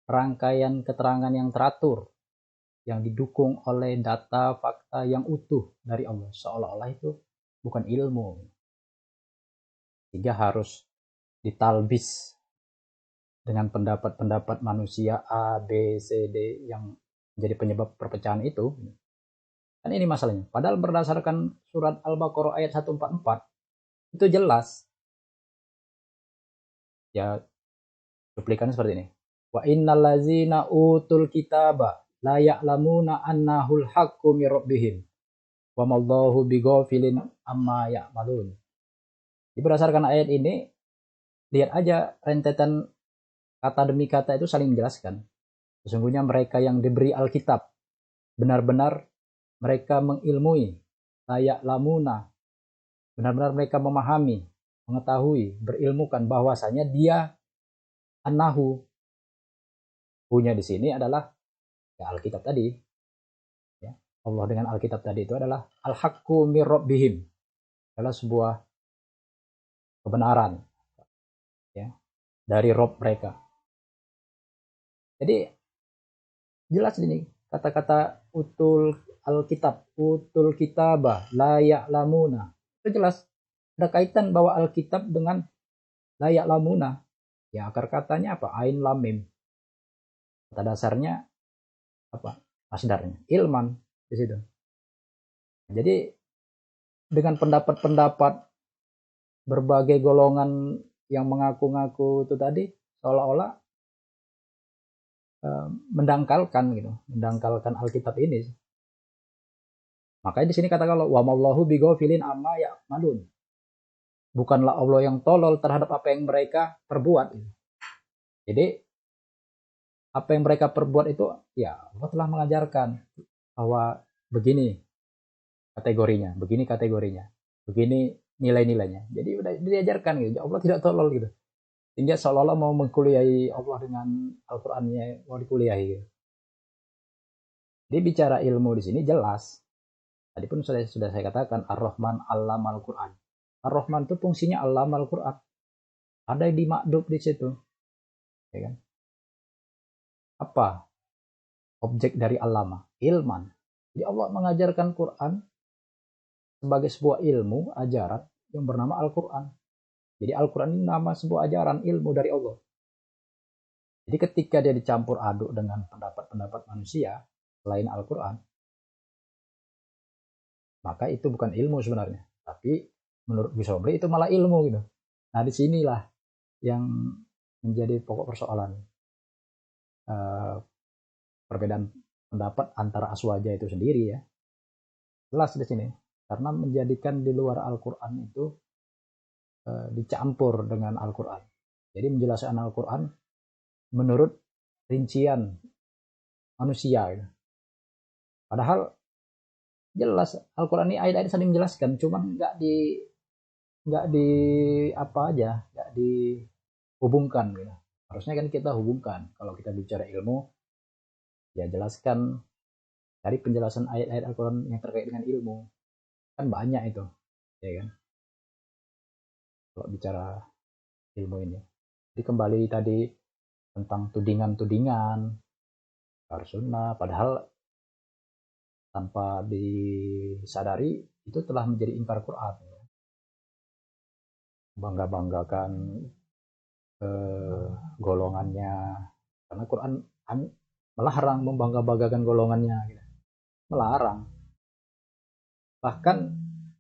rangkaian keterangan yang teratur yang didukung oleh data fakta yang utuh dari Allah, seolah-olah itu bukan ilmu, sehingga harus ditalbis dengan pendapat-pendapat manusia A, B, C, D yang menjadi penyebab perpecahan itu. Kan ini masalahnya. Padahal berdasarkan surat Al-Baqarah ayat 144 itu jelas. Ya, cuplikannya seperti ini. Wa innal ladzina utul kitaba la ya'lamuna annahul haqqu mir rabbihim wa mallahu bighafilin amma ya'malun. Berdasarkan ayat ini, lihat aja rentetan kata demi kata itu saling menjelaskan. Sesungguhnya mereka yang diberi Alkitab, benar-benar mereka mengilmui, layak lamuna, benar-benar mereka memahami, mengetahui, berilmukan bahwasanya dia annahu, punya di sini adalah ya Alkitab tadi. Ya, Allah dengan Alkitab tadi itu adalah al-haqqu mir rabbihim, adalah sebuah kebenaran ya dari Rob mereka. Jadi jelas ini kata-kata utul Alkitab, utul kitabah, layak lamuna. Itu jelas ada kaitan bahwa Alkitab dengan layak lamuna. Ya akar katanya apa? Ain lamim. Kata dasarnya apa? Masdarnya ilman di situ. Jadi dengan pendapat-pendapat berbagai golongan yang mengaku-ngaku itu tadi seolah-olah mendangkalkan gitu, mendangkalkan Alkitab ini. Makanya di sini kata kalau wa mallahu bighafilin amma ya'malun. Bukanlah Allah yang tolol terhadap apa yang mereka perbuat. Jadi apa yang mereka perbuat itu ya Allah telah mengajarkan bahwa begini kategorinya, begini nilai-nilainya. Jadi udah diajarkan gitu. Allah tidak tolol gitu. Sehingga seolah-olah mau mengkuliahi Allah dengan Al-Qur'annya mau dikuliahi gitu. Dia bicara ilmu di sini jelas. Tadi pun sudah saya katakan, Ar-Rahman Allamal Quran. Ar-Rahman itu fungsinya Allamal Quran. Ada di makdub di situ. Ya kan? Apa objek dari allama? Ilman. Jadi Allah mengajarkan Quran sebagai sebuah ilmu, ajaran yang bernama Al-Quran. Jadi Al-Quran ini nama sebuah ajaran, ilmu dari Allah. Jadi ketika dia dicampur aduk dengan pendapat-pendapat manusia selain Al-Quran, maka itu bukan ilmu sebenarnya. Tapi menurut Gus Sobri itu malah ilmu gitu. Nah disinilah yang menjadi pokok persoalan. Perbedaan pendapat antara aswaja itu sendiri ya. Jelas di sini. Karena menjadikan di luar Al-Quran itu dicampur dengan Al-Quran. Jadi menjelaskan Al-Quran menurut rincian manusia. Gitu. Padahal jelas Al-Quran ini ayat-ayat saling menjelaskan, cuman nggak dihubungkan. Gitu. Harusnya kan kita hubungkan. Kalau kita bicara ilmu, ya jelaskan dari penjelasan ayat-ayat Al-Quran yang terkait dengan ilmu. Kan banyak itu, ya kan? Kalau bicara ilmu ini. Jadi kembali tadi tentang tudingan-tudingan Sunnah, padahal tanpa disadari itu telah menjadi ingkar Quran. Bangga-banggakan golongannya, karena Quran melarang membangga-banggakan golongannya, gitu. Melarang. Bahkan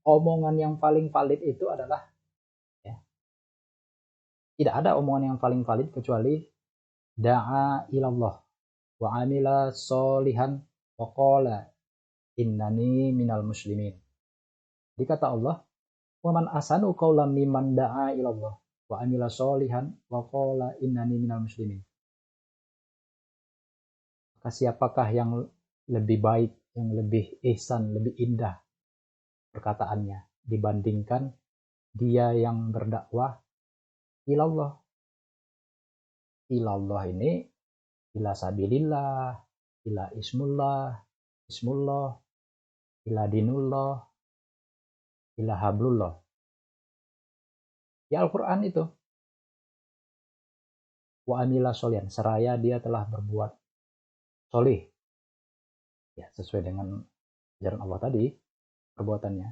omongan yang paling valid itu adalah tidak ada omongan yang paling valid kecuali da'a ilallah wa amila solihan wa qala innani minal muslimin. Jadi kata Allah, wa man asanu qawlan mimman da'a ilallah wa amila solihan wa qala innani minal muslimin. Maka siapakah yang lebih baik, yang lebih ihsan, lebih indah perkataannya dibandingkan dia yang berdakwah ilallah. Ilallah ini ila sabilillah, ila ismullah, ila dinullah, ila hablullah. Ya Al-Quran itu. Wa amila solian, seraya dia telah berbuat solih. Ya, sesuai dengan ajaran Allah tadi, perbuatannya.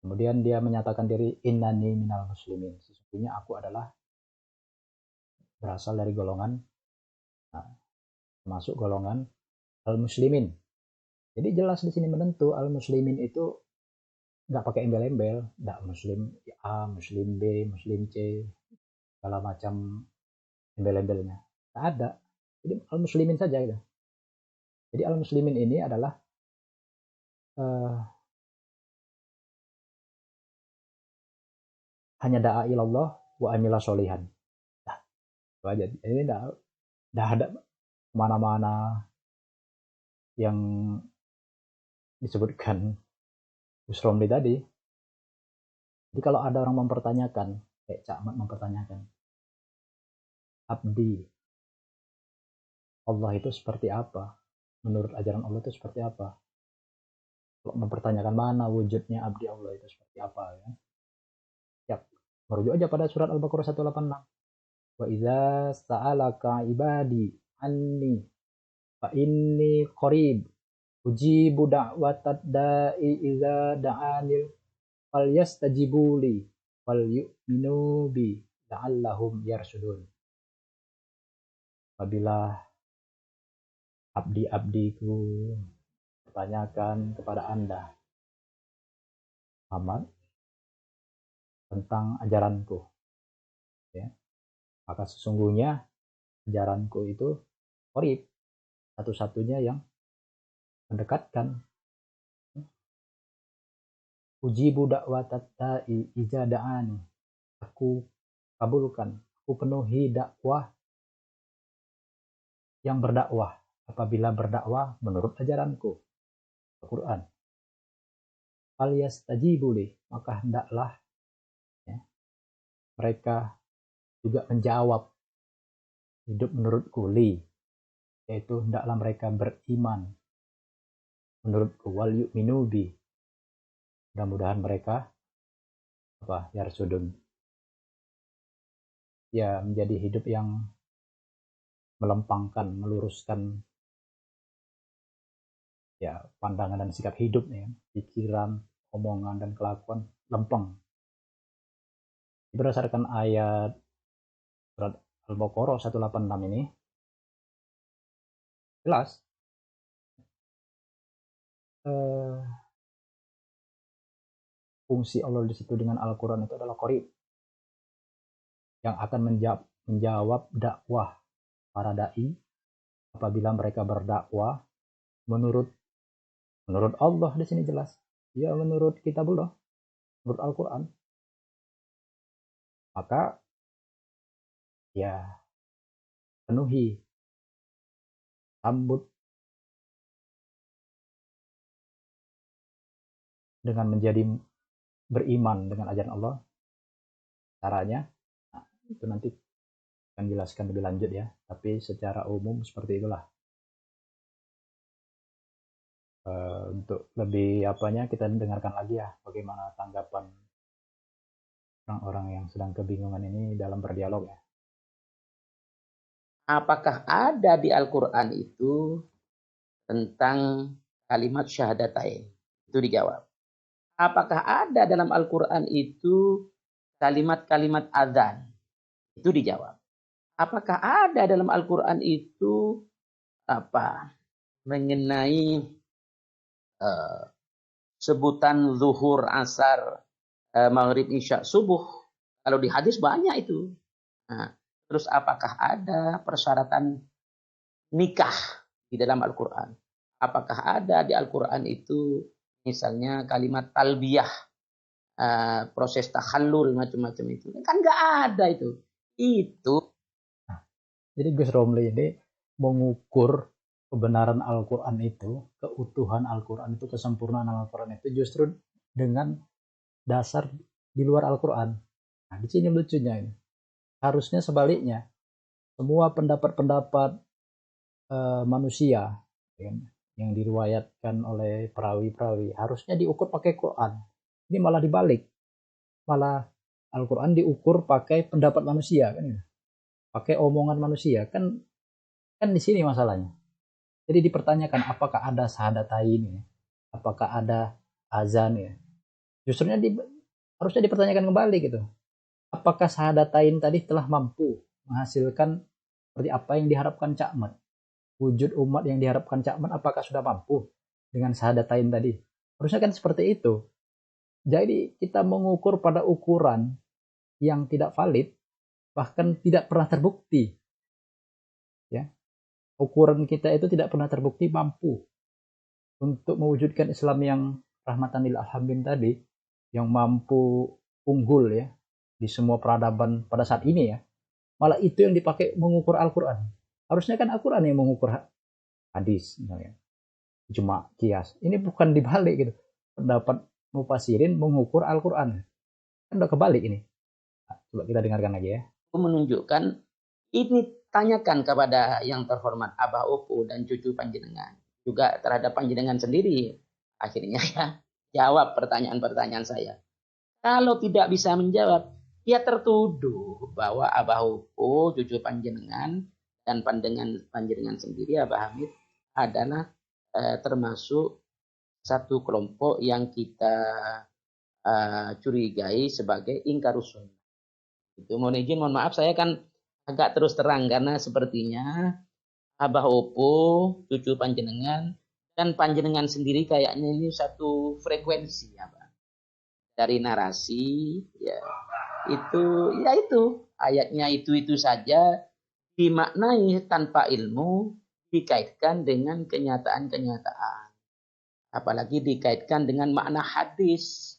Kemudian dia menyatakan diri innani minal muslimin. Sesungguhnya aku adalah berasal dari golongan, masuk golongan al-muslimin. Jadi jelas di sini menentu al-muslimin itu nggak pakai embel-embel, nggak muslim A, muslim B, muslim C, segala macam embel-embelnya. Nggak ada. Jadi al-muslimin saja gitu. Jadi al-muslimin ini adalah hanya da'a ilallah wa amila solihan. Nah, itu aja. Ini nggak ada mana-mana yang disebutkan Gus Romli tadi. Jadi kalau ada orang mempertanyakan, kayak Cak Mat mempertanyakan, abdi Allah itu seperti apa? Menurut ajaran Allah itu seperti apa? Kalau mempertanyakan mana wujudnya abdi Allah itu seperti apa, ya? Ya, merujuk aja pada surat Al-Baqarah 186. Wa idza sa'alaka ibadi anni fa inni qarib ujibu da'watad da'i idza da'anil fal yastajibuli wal yu'minu bi la'allahum yarsudun. Apabila abdi-abdiku bertanyakan kepada Anda, Muhammad, tentang ajaranku, ya, maka sesungguhnya ajaranku itu qarib, satu-satunya yang mendekatkan. Ujibu da'watat da'i idza da'ani, aku kabulkan, aku penuhi dakwah yang berdakwah apabila berdakwah menurut ajaranku, Al-Quran. Fal yastajibu li, maka hendaklah, ya, mereka juga menjawab hidup menurutku, li, yaitu hendaklah mereka beriman menurutku wal yu'minu bi, mudah-mudahan mereka yarsudun, ya menjadi hidup yang melempangkan, meluruskan ya pandangan dan sikap hidup ya, pikiran, omongan dan kelakuan lempeng. Berdasarkan ayat surat Al-Baqarah 186 ini jelas fungsi Allah di situ dengan Al-Quran itu adalah qarib, yang akan menjawab dakwah para dai apabila mereka berdakwah menurut Allah. Di sini jelas ya, menurut kitabullah, menurut Al-Quran, maka ya penuhi, sambut dengan menjadi beriman dengan ajaran Allah. Caranya itu nanti akan jelaskan lebih lanjut ya, tapi secara umum seperti itulah. Untuk lebih kita dengarkan lagi ya bagaimana tanggapan orang-orang yang sedang kebingungan ini dalam berdialog ya. Apakah ada di Al-Quran itu tentang kalimat syahadatain? Itu dijawab. Apakah ada dalam Al-Quran itu kalimat-kalimat adzan? Itu dijawab. Apakah ada dalam Al-Quran itu mengenai sebutan zuhur, asar, maghrib, isya, subuh? Kalau di hadis banyak itu. Nah, terus apakah ada persyaratan nikah di dalam Al-Quran? Apakah ada di Al-Quran itu misalnya kalimat talbiyah, proses takhallul, macam-macam itu? Kan nggak ada itu. Jadi Gus Romli ini mengukur kebenaran Al-Quran itu, keutuhan Al-Quran itu, kesempurnaan Al-Quran itu justru dengan dasar di luar Al-Quran. Nah, di sini lucunya ini. Harusnya sebaliknya, semua pendapat-pendapat manusia yang diriwayatkan oleh perawi-perawi harusnya diukur pakai Quran. Ini malah dibalik. Malah Al-Quran diukur pakai pendapat manusia kan, pakai omongan manusia kan di sini masalahnya. Jadi dipertanyakan apakah ada syahadatain ya, apakah ada azan ya. Justrunya harusnya dipertanyakan kembali gitu. Apakah syahadatain tadi telah mampu menghasilkan seperti apa yang diharapkan Cak Mat? Wujud umat yang diharapkan Cak Mat apakah sudah mampu dengan syahadatain tadi? Harusnya kan seperti itu. Jadi kita mengukur pada ukuran yang tidak valid, bahkan tidak pernah terbukti. Ya. Ukuran kita itu tidak pernah terbukti mampu untuk mewujudkan Islam yang rahmatan lil alamin tadi, yang mampu unggul ya di semua peradaban pada saat ini ya. Malah itu yang dipakai mengukur Al-Quran. Harusnya kan Al-Quran yang mengukur hadis misalnya. Cuma kias. Ini bukan dibalik gitu. Pendapat mufasirin mengukur Al-Quran. Kan udah kebalik ini. Nah, coba kita dengarkan lagi ya. Menunjukkan ini, tanyakan kepada yang terhormat Abah Opo dan cucu panjenengan, juga terhadap panjenengan sendiri. Akhirnya ya jawab pertanyaan-pertanyaan saya. Kalau tidak bisa menjawab, ya tertuduh bahwa Abah Opo, cucu panjenengan, dan panjenengan sendiri Abah Hamid adalah termasuk satu kelompok yang kita curigai sebagai ingkarus sunnah. Itu mohon maaf saya kan agak terus terang karena sepertinya Abah Opo, cucu panjenengan, dan panjenengan sendiri kayaknya ini satu frekuensi ya Pak. Dari narasi ya itu ayatnya itu saja dimaknai tanpa ilmu, dikaitkan dengan kenyataan-kenyataan. Apalagi dikaitkan dengan makna hadis.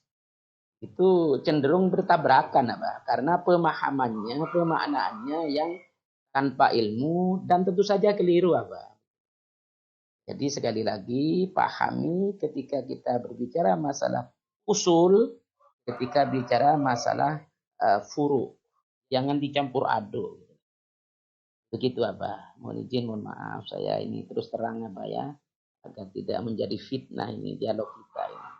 Itu cenderung bertabrakan Abah, karena pemahamannya, pemaknaannya yang tanpa ilmu dan tentu saja keliru Abah. Jadi sekali lagi pahami ketika kita berbicara masalah usul, ketika bicara masalah furu, jangan dicampur aduk. Begitu Abah. Mohon izin, mohon maaf saya ini terus terang Abah ya. agar tidak menjadi fitnah ini dialog kita ini.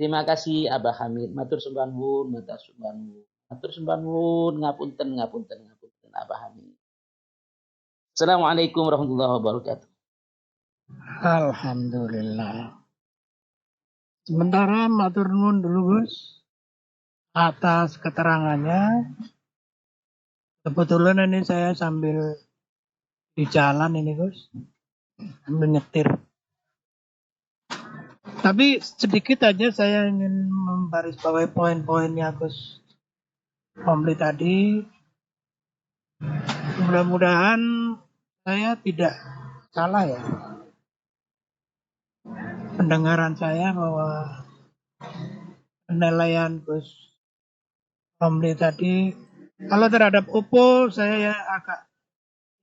Terima kasih Abah Hamid. Matur sembah nuwun, matur sembah nuwun, ngapunten Abah Hamid. Assalamualaikum warahmatullahi wabarakatuh. Alhamdulillah. Sementara matur nuwun dulu Gus atas keterangannya. Kebetulan ini saya sambil di jalan ini Gus, sambil nyetir. Tapi sedikit aja saya ingin membarisbawahi poin-poinnya Gus Romli tadi. Mudah-mudahan saya tidak salah ya pendengaran saya bahwa penilaian Gus Romli tadi kalau terhadap Oppo saya ya agak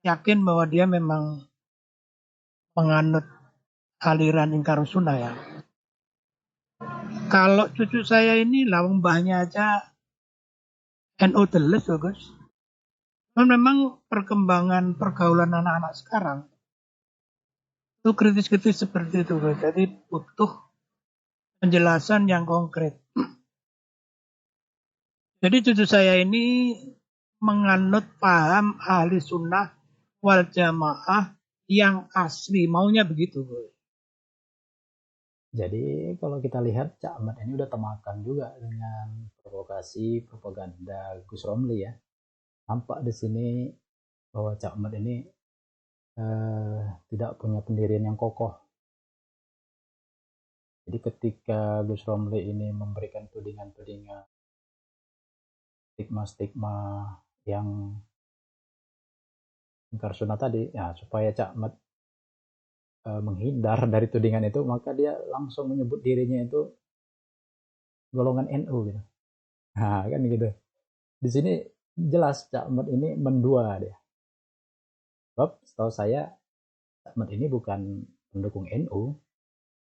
yakin bahwa dia memang menganut aliran ingkar sunnah ya. Kalau cucu saya ini lah mbahnya aja NU teles loh Gus. Memang perkembangan pergaulan anak-anak sekarang itu kritis-kritis seperti itu Gus. Jadi butuh penjelasan yang konkret. Jadi cucu saya ini menganut paham ahli sunnah wal jamaah yang asli. Maunya begitu. Jadi kalau kita lihat Cak Ahmad ini udah temakan juga dengan provokasi propaganda Gus Romli ya. Nampak di sini bahwa Cak Ahmad ini tidak punya pendirian yang kokoh. Jadi ketika Gus Romli ini memberikan tudingan-tudingan, stigma-stigma yang ingkar sunnah tadi, ya supaya Cak Ahmad menghindar dari tudingan itu, maka dia langsung menyebut dirinya itu golongan NU gitu. Nah, kan gitu. Di sini jelas Cak Ahmad ini mendua dia. Sebab setahu saya Cak Ahmad ini bukan pendukung NU.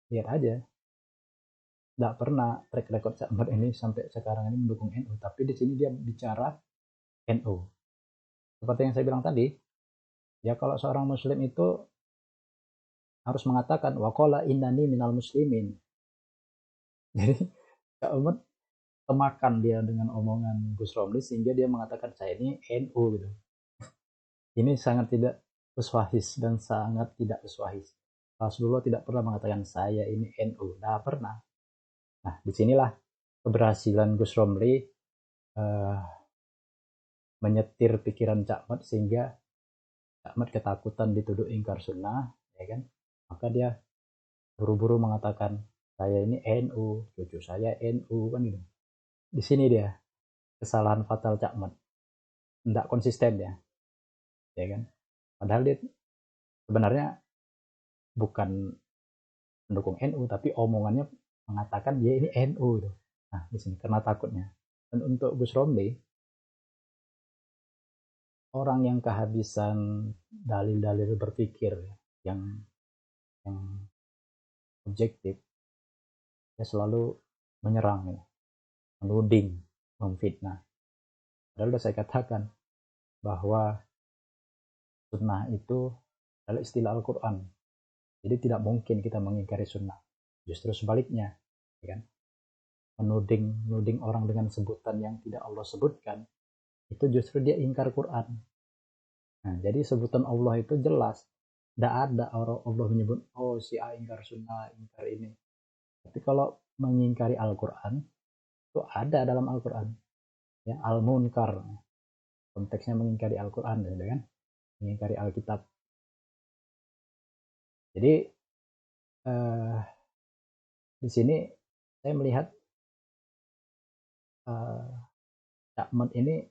Lihat aja. Tidak pernah track record Cak Ahmad ini sampai sekarang ini mendukung NU, tapi di sini dia bicara NU. Seperti yang saya bilang tadi, ya kalau seorang muslim itu harus mengatakan waqala innani minal muslimin. Jadi Cak Ahmad temakan dia dengan omongan Gus Romli sehingga dia mengatakan saya ini NU gitu. Ini sangat tidak uswahis dan sangat tidak uswahis. Rasulullah tidak pernah mengatakan saya ini NU, tidak pernah. Nah, disinilah keberhasilan Gus Romli menyetir pikiran Cak Ahmad sehingga Cak Ahmad ketakutan dituduh ingkar sunnah, ya kan? Maka dia buru-buru mengatakan saya ini NU, cucu saya NU kan gitu. Di sini dia kesalahan fatal Cak Ahmad, tidak konsisten ya kan? Padahal dia sebenarnya bukan pendukung NU, tapi omongannya mengatakan dia ini NU gitu. Nah, di sini karena takutnya. Dan untuk Gus Romli, orang yang kehabisan dalil-dalil berpikir yang objektif, dia selalu menyerang, menuding, memfitnah. Padahal sudah saya katakan bahwa sunnah itu adalah istilah Al-Quran. Jadi tidak mungkin kita mengingkari sunnah. Justru sebaliknya, ya kan? Menuding orang dengan sebutan yang tidak Allah sebutkan, itu justru dia ingkar Quran. Nah, jadi sebutan Allah itu jelas. Tidak ada orang Allah menyebut, oh si A ingkar sunnah, ingkar ini. Tapi kalau mengingkari Al-Quran, itu ada dalam Al-Quran. Ya, Al-Munkar. Konteksnya mengingkari Al-Quran, gitu kan? Mengingkari Alkitab. Jadi, di sini saya melihat Cak Ahmad ini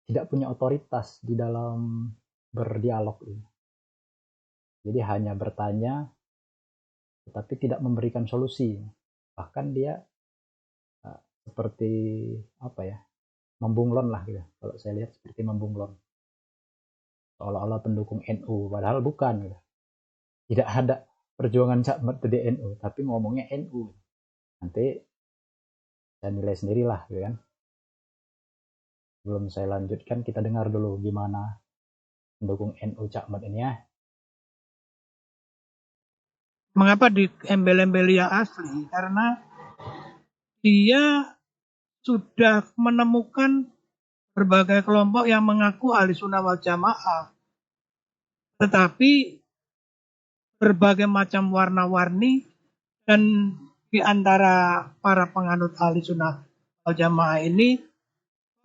tidak punya otoritas di dalam berdialog ini. Jadi hanya bertanya, tetapi tidak memberikan solusi. Bahkan dia seperti apa ya, membunglon lah gitu. Kalau saya lihat seperti membunglon, seolah-olah pendukung NU, padahal bukan gitu. Tidak ada perjuangan Cak Ahmad di NU, tapi ngomongnya NU. Nanti saya nilai sendirilah gitu kan. Sebelum saya lanjutkan, kita dengar dulu gimana pendukung NU Cak Ahmad ini ya. Mengapa di embel-embeli yang asli? Karena dia sudah menemukan berbagai kelompok yang mengaku ahli sunnah wal jamaah. Tetapi berbagai macam warna-warni dan di antara para penganut ahli sunnah wal jamaah ini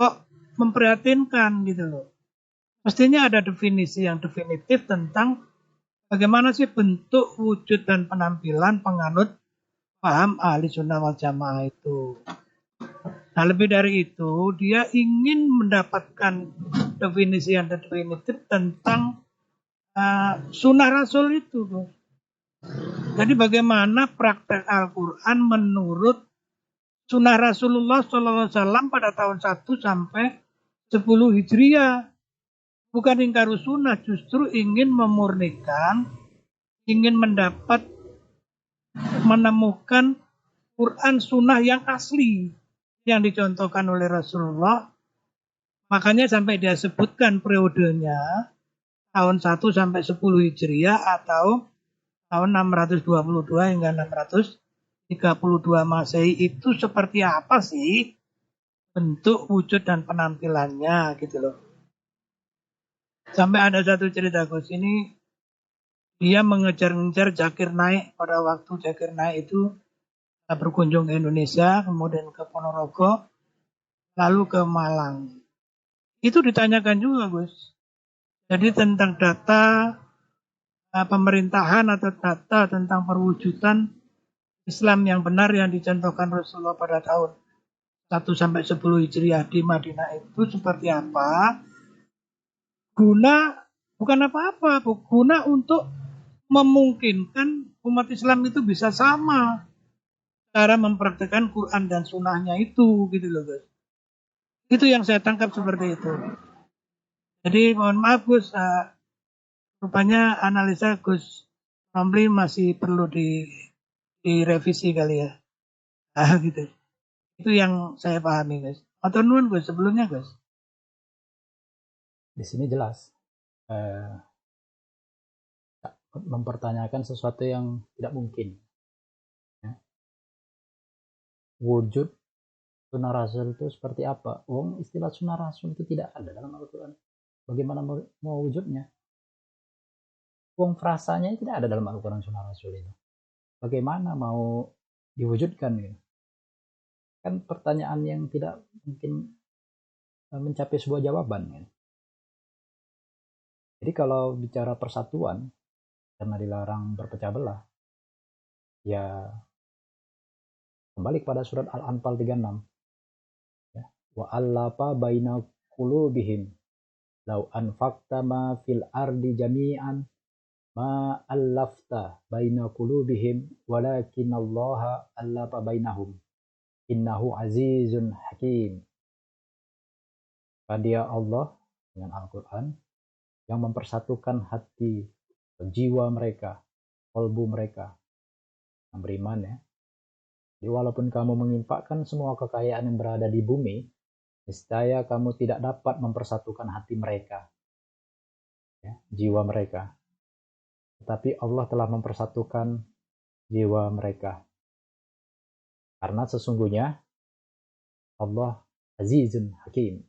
kok memprihatinkan gitu loh. Mestinya ada definisi yang definitif tentang bagaimana sih bentuk, wujud, dan penampilan penganut paham ahli sunnah wal jamaah itu. Nah lebih dari itu, dia ingin mendapatkan definisi yang definitif tentang sunnah Rasul itu. Jadi bagaimana praktek Al-Quran menurut sunnah Rasulullah SAW pada tahun 1 sampai 10 Hijriah. Bukan ingkar sunnah, justru ingin memurnikan, ingin menemukan Quran sunnah yang asli yang dicontohkan oleh Rasulullah. Makanya sampai dia sebutkan periodenya tahun 1 sampai 10 Hijriah atau tahun 622 hingga 632 Masehi itu seperti apa sih bentuk, wujud, dan penampilannya gitu loh. Sampai ada satu cerita Gus, ini dia mengejar-ngejar Zakir Naik pada waktu Zakir Naik itu berkunjung ke Indonesia, kemudian ke Ponorogo, lalu ke Malang. Itu ditanyakan juga Gus. Jadi tentang data pemerintahan atau data tentang perwujudan Islam yang benar yang dicontohkan Rasulullah pada tahun 1 sampai 10 Hijriah di Madinah itu seperti apa? Bukan apa-apa, guna untuk memungkinkan umat Islam itu bisa sama cara mempraktekkan Quran dan sunnahnya itu gitu loh guys. Itu yang saya tangkap seperti itu. Jadi mohon maaf Gus, rupanya analisa Gus Romli masih perlu direvisi kali ya. Gitu. Itu yang saya pahami guys. Atau nuwun Gus sebelumnya Gus. Di sini jelas mempertanyakan sesuatu yang tidak mungkin. Ya. Wujud sunnah Rasul itu seperti apa? Istilah sunnah Rasul itu tidak ada dalam Al-Quran. Bagaimana mau wujudnya? Frasanya tidak ada dalam Al-Quran sunnah Rasul itu. Bagaimana mau diwujudkan? Gitu? Kan pertanyaan yang tidak mungkin mencapai sebuah jawaban. Gitu. Jadi kalau bicara persatuan, karena dilarang berpecah belah, ya kembali kepada surat Al-Anfal 36. Ya. Wa allafa baina qulubihim law anfaqta ma fil ardi jami'an ma allafta baina qulubihim walakin Allah allafa bainahum innahu azizun hakim. Dia Allah dengan Al-Quran yang mempersatukan hati, jiwa mereka, kalbu mereka yang beriman ya. Jadi walaupun kamu menginfakkan semua kekayaan yang berada di bumi, niscaya kamu tidak dapat mempersatukan hati mereka, ya, jiwa mereka. Tetapi Allah telah mempersatukan jiwa mereka. Karena sesungguhnya Allah Azizun Hakim.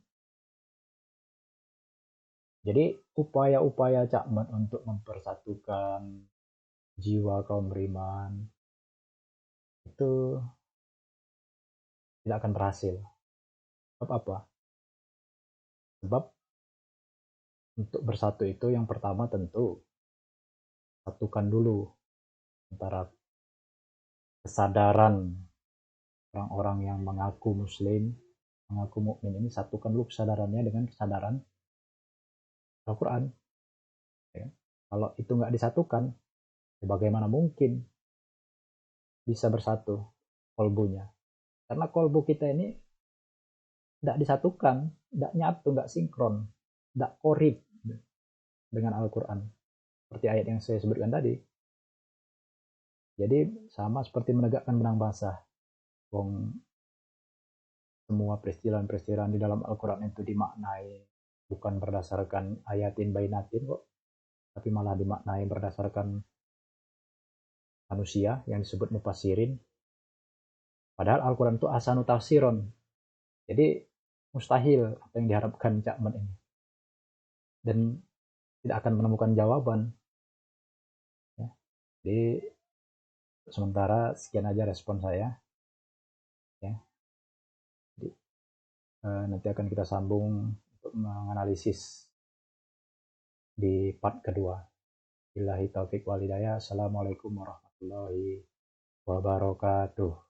Jadi upaya-upaya Cak Mat untuk mempersatukan jiwa kaum beriman itu tidak akan berhasil. Sebab apa? Sebab untuk bersatu itu yang pertama tentu satukan dulu antara kesadaran orang-orang yang mengaku muslim, mengaku mukmin ini, satukan dulu kesadarannya dengan kesadaran Al-Quran. Ya. Kalau itu nggak disatukan, ya bagaimana mungkin bisa bersatu kolbunya? Karena kolbu kita ini tidak disatukan, tidak nyatu, nggak sinkron, tidak korib dengan Al-Quran. Seperti ayat yang saya sebutkan tadi. Jadi sama seperti menegakkan benang basah. Semua peristiwa-peristiwa di dalam Al-Quran itu dimaknai bukan berdasarkan ayatin bainatin kok, tapi malah dimaknai berdasarkan manusia yang disebut mufasirin. Padahal Al-Quran itu ahsanu tafsiron. Jadi mustahil apa yang diharapkan Cak Men ini. Dan tidak akan menemukan jawaban. Ya. Jadi sementara sekian aja respon saya. Ya. Jadi, nanti akan kita sambung untuk menganalisis di part kedua. Billahi taufik walhidayah. Assalamualaikum warahmatullahi wabarakatuh.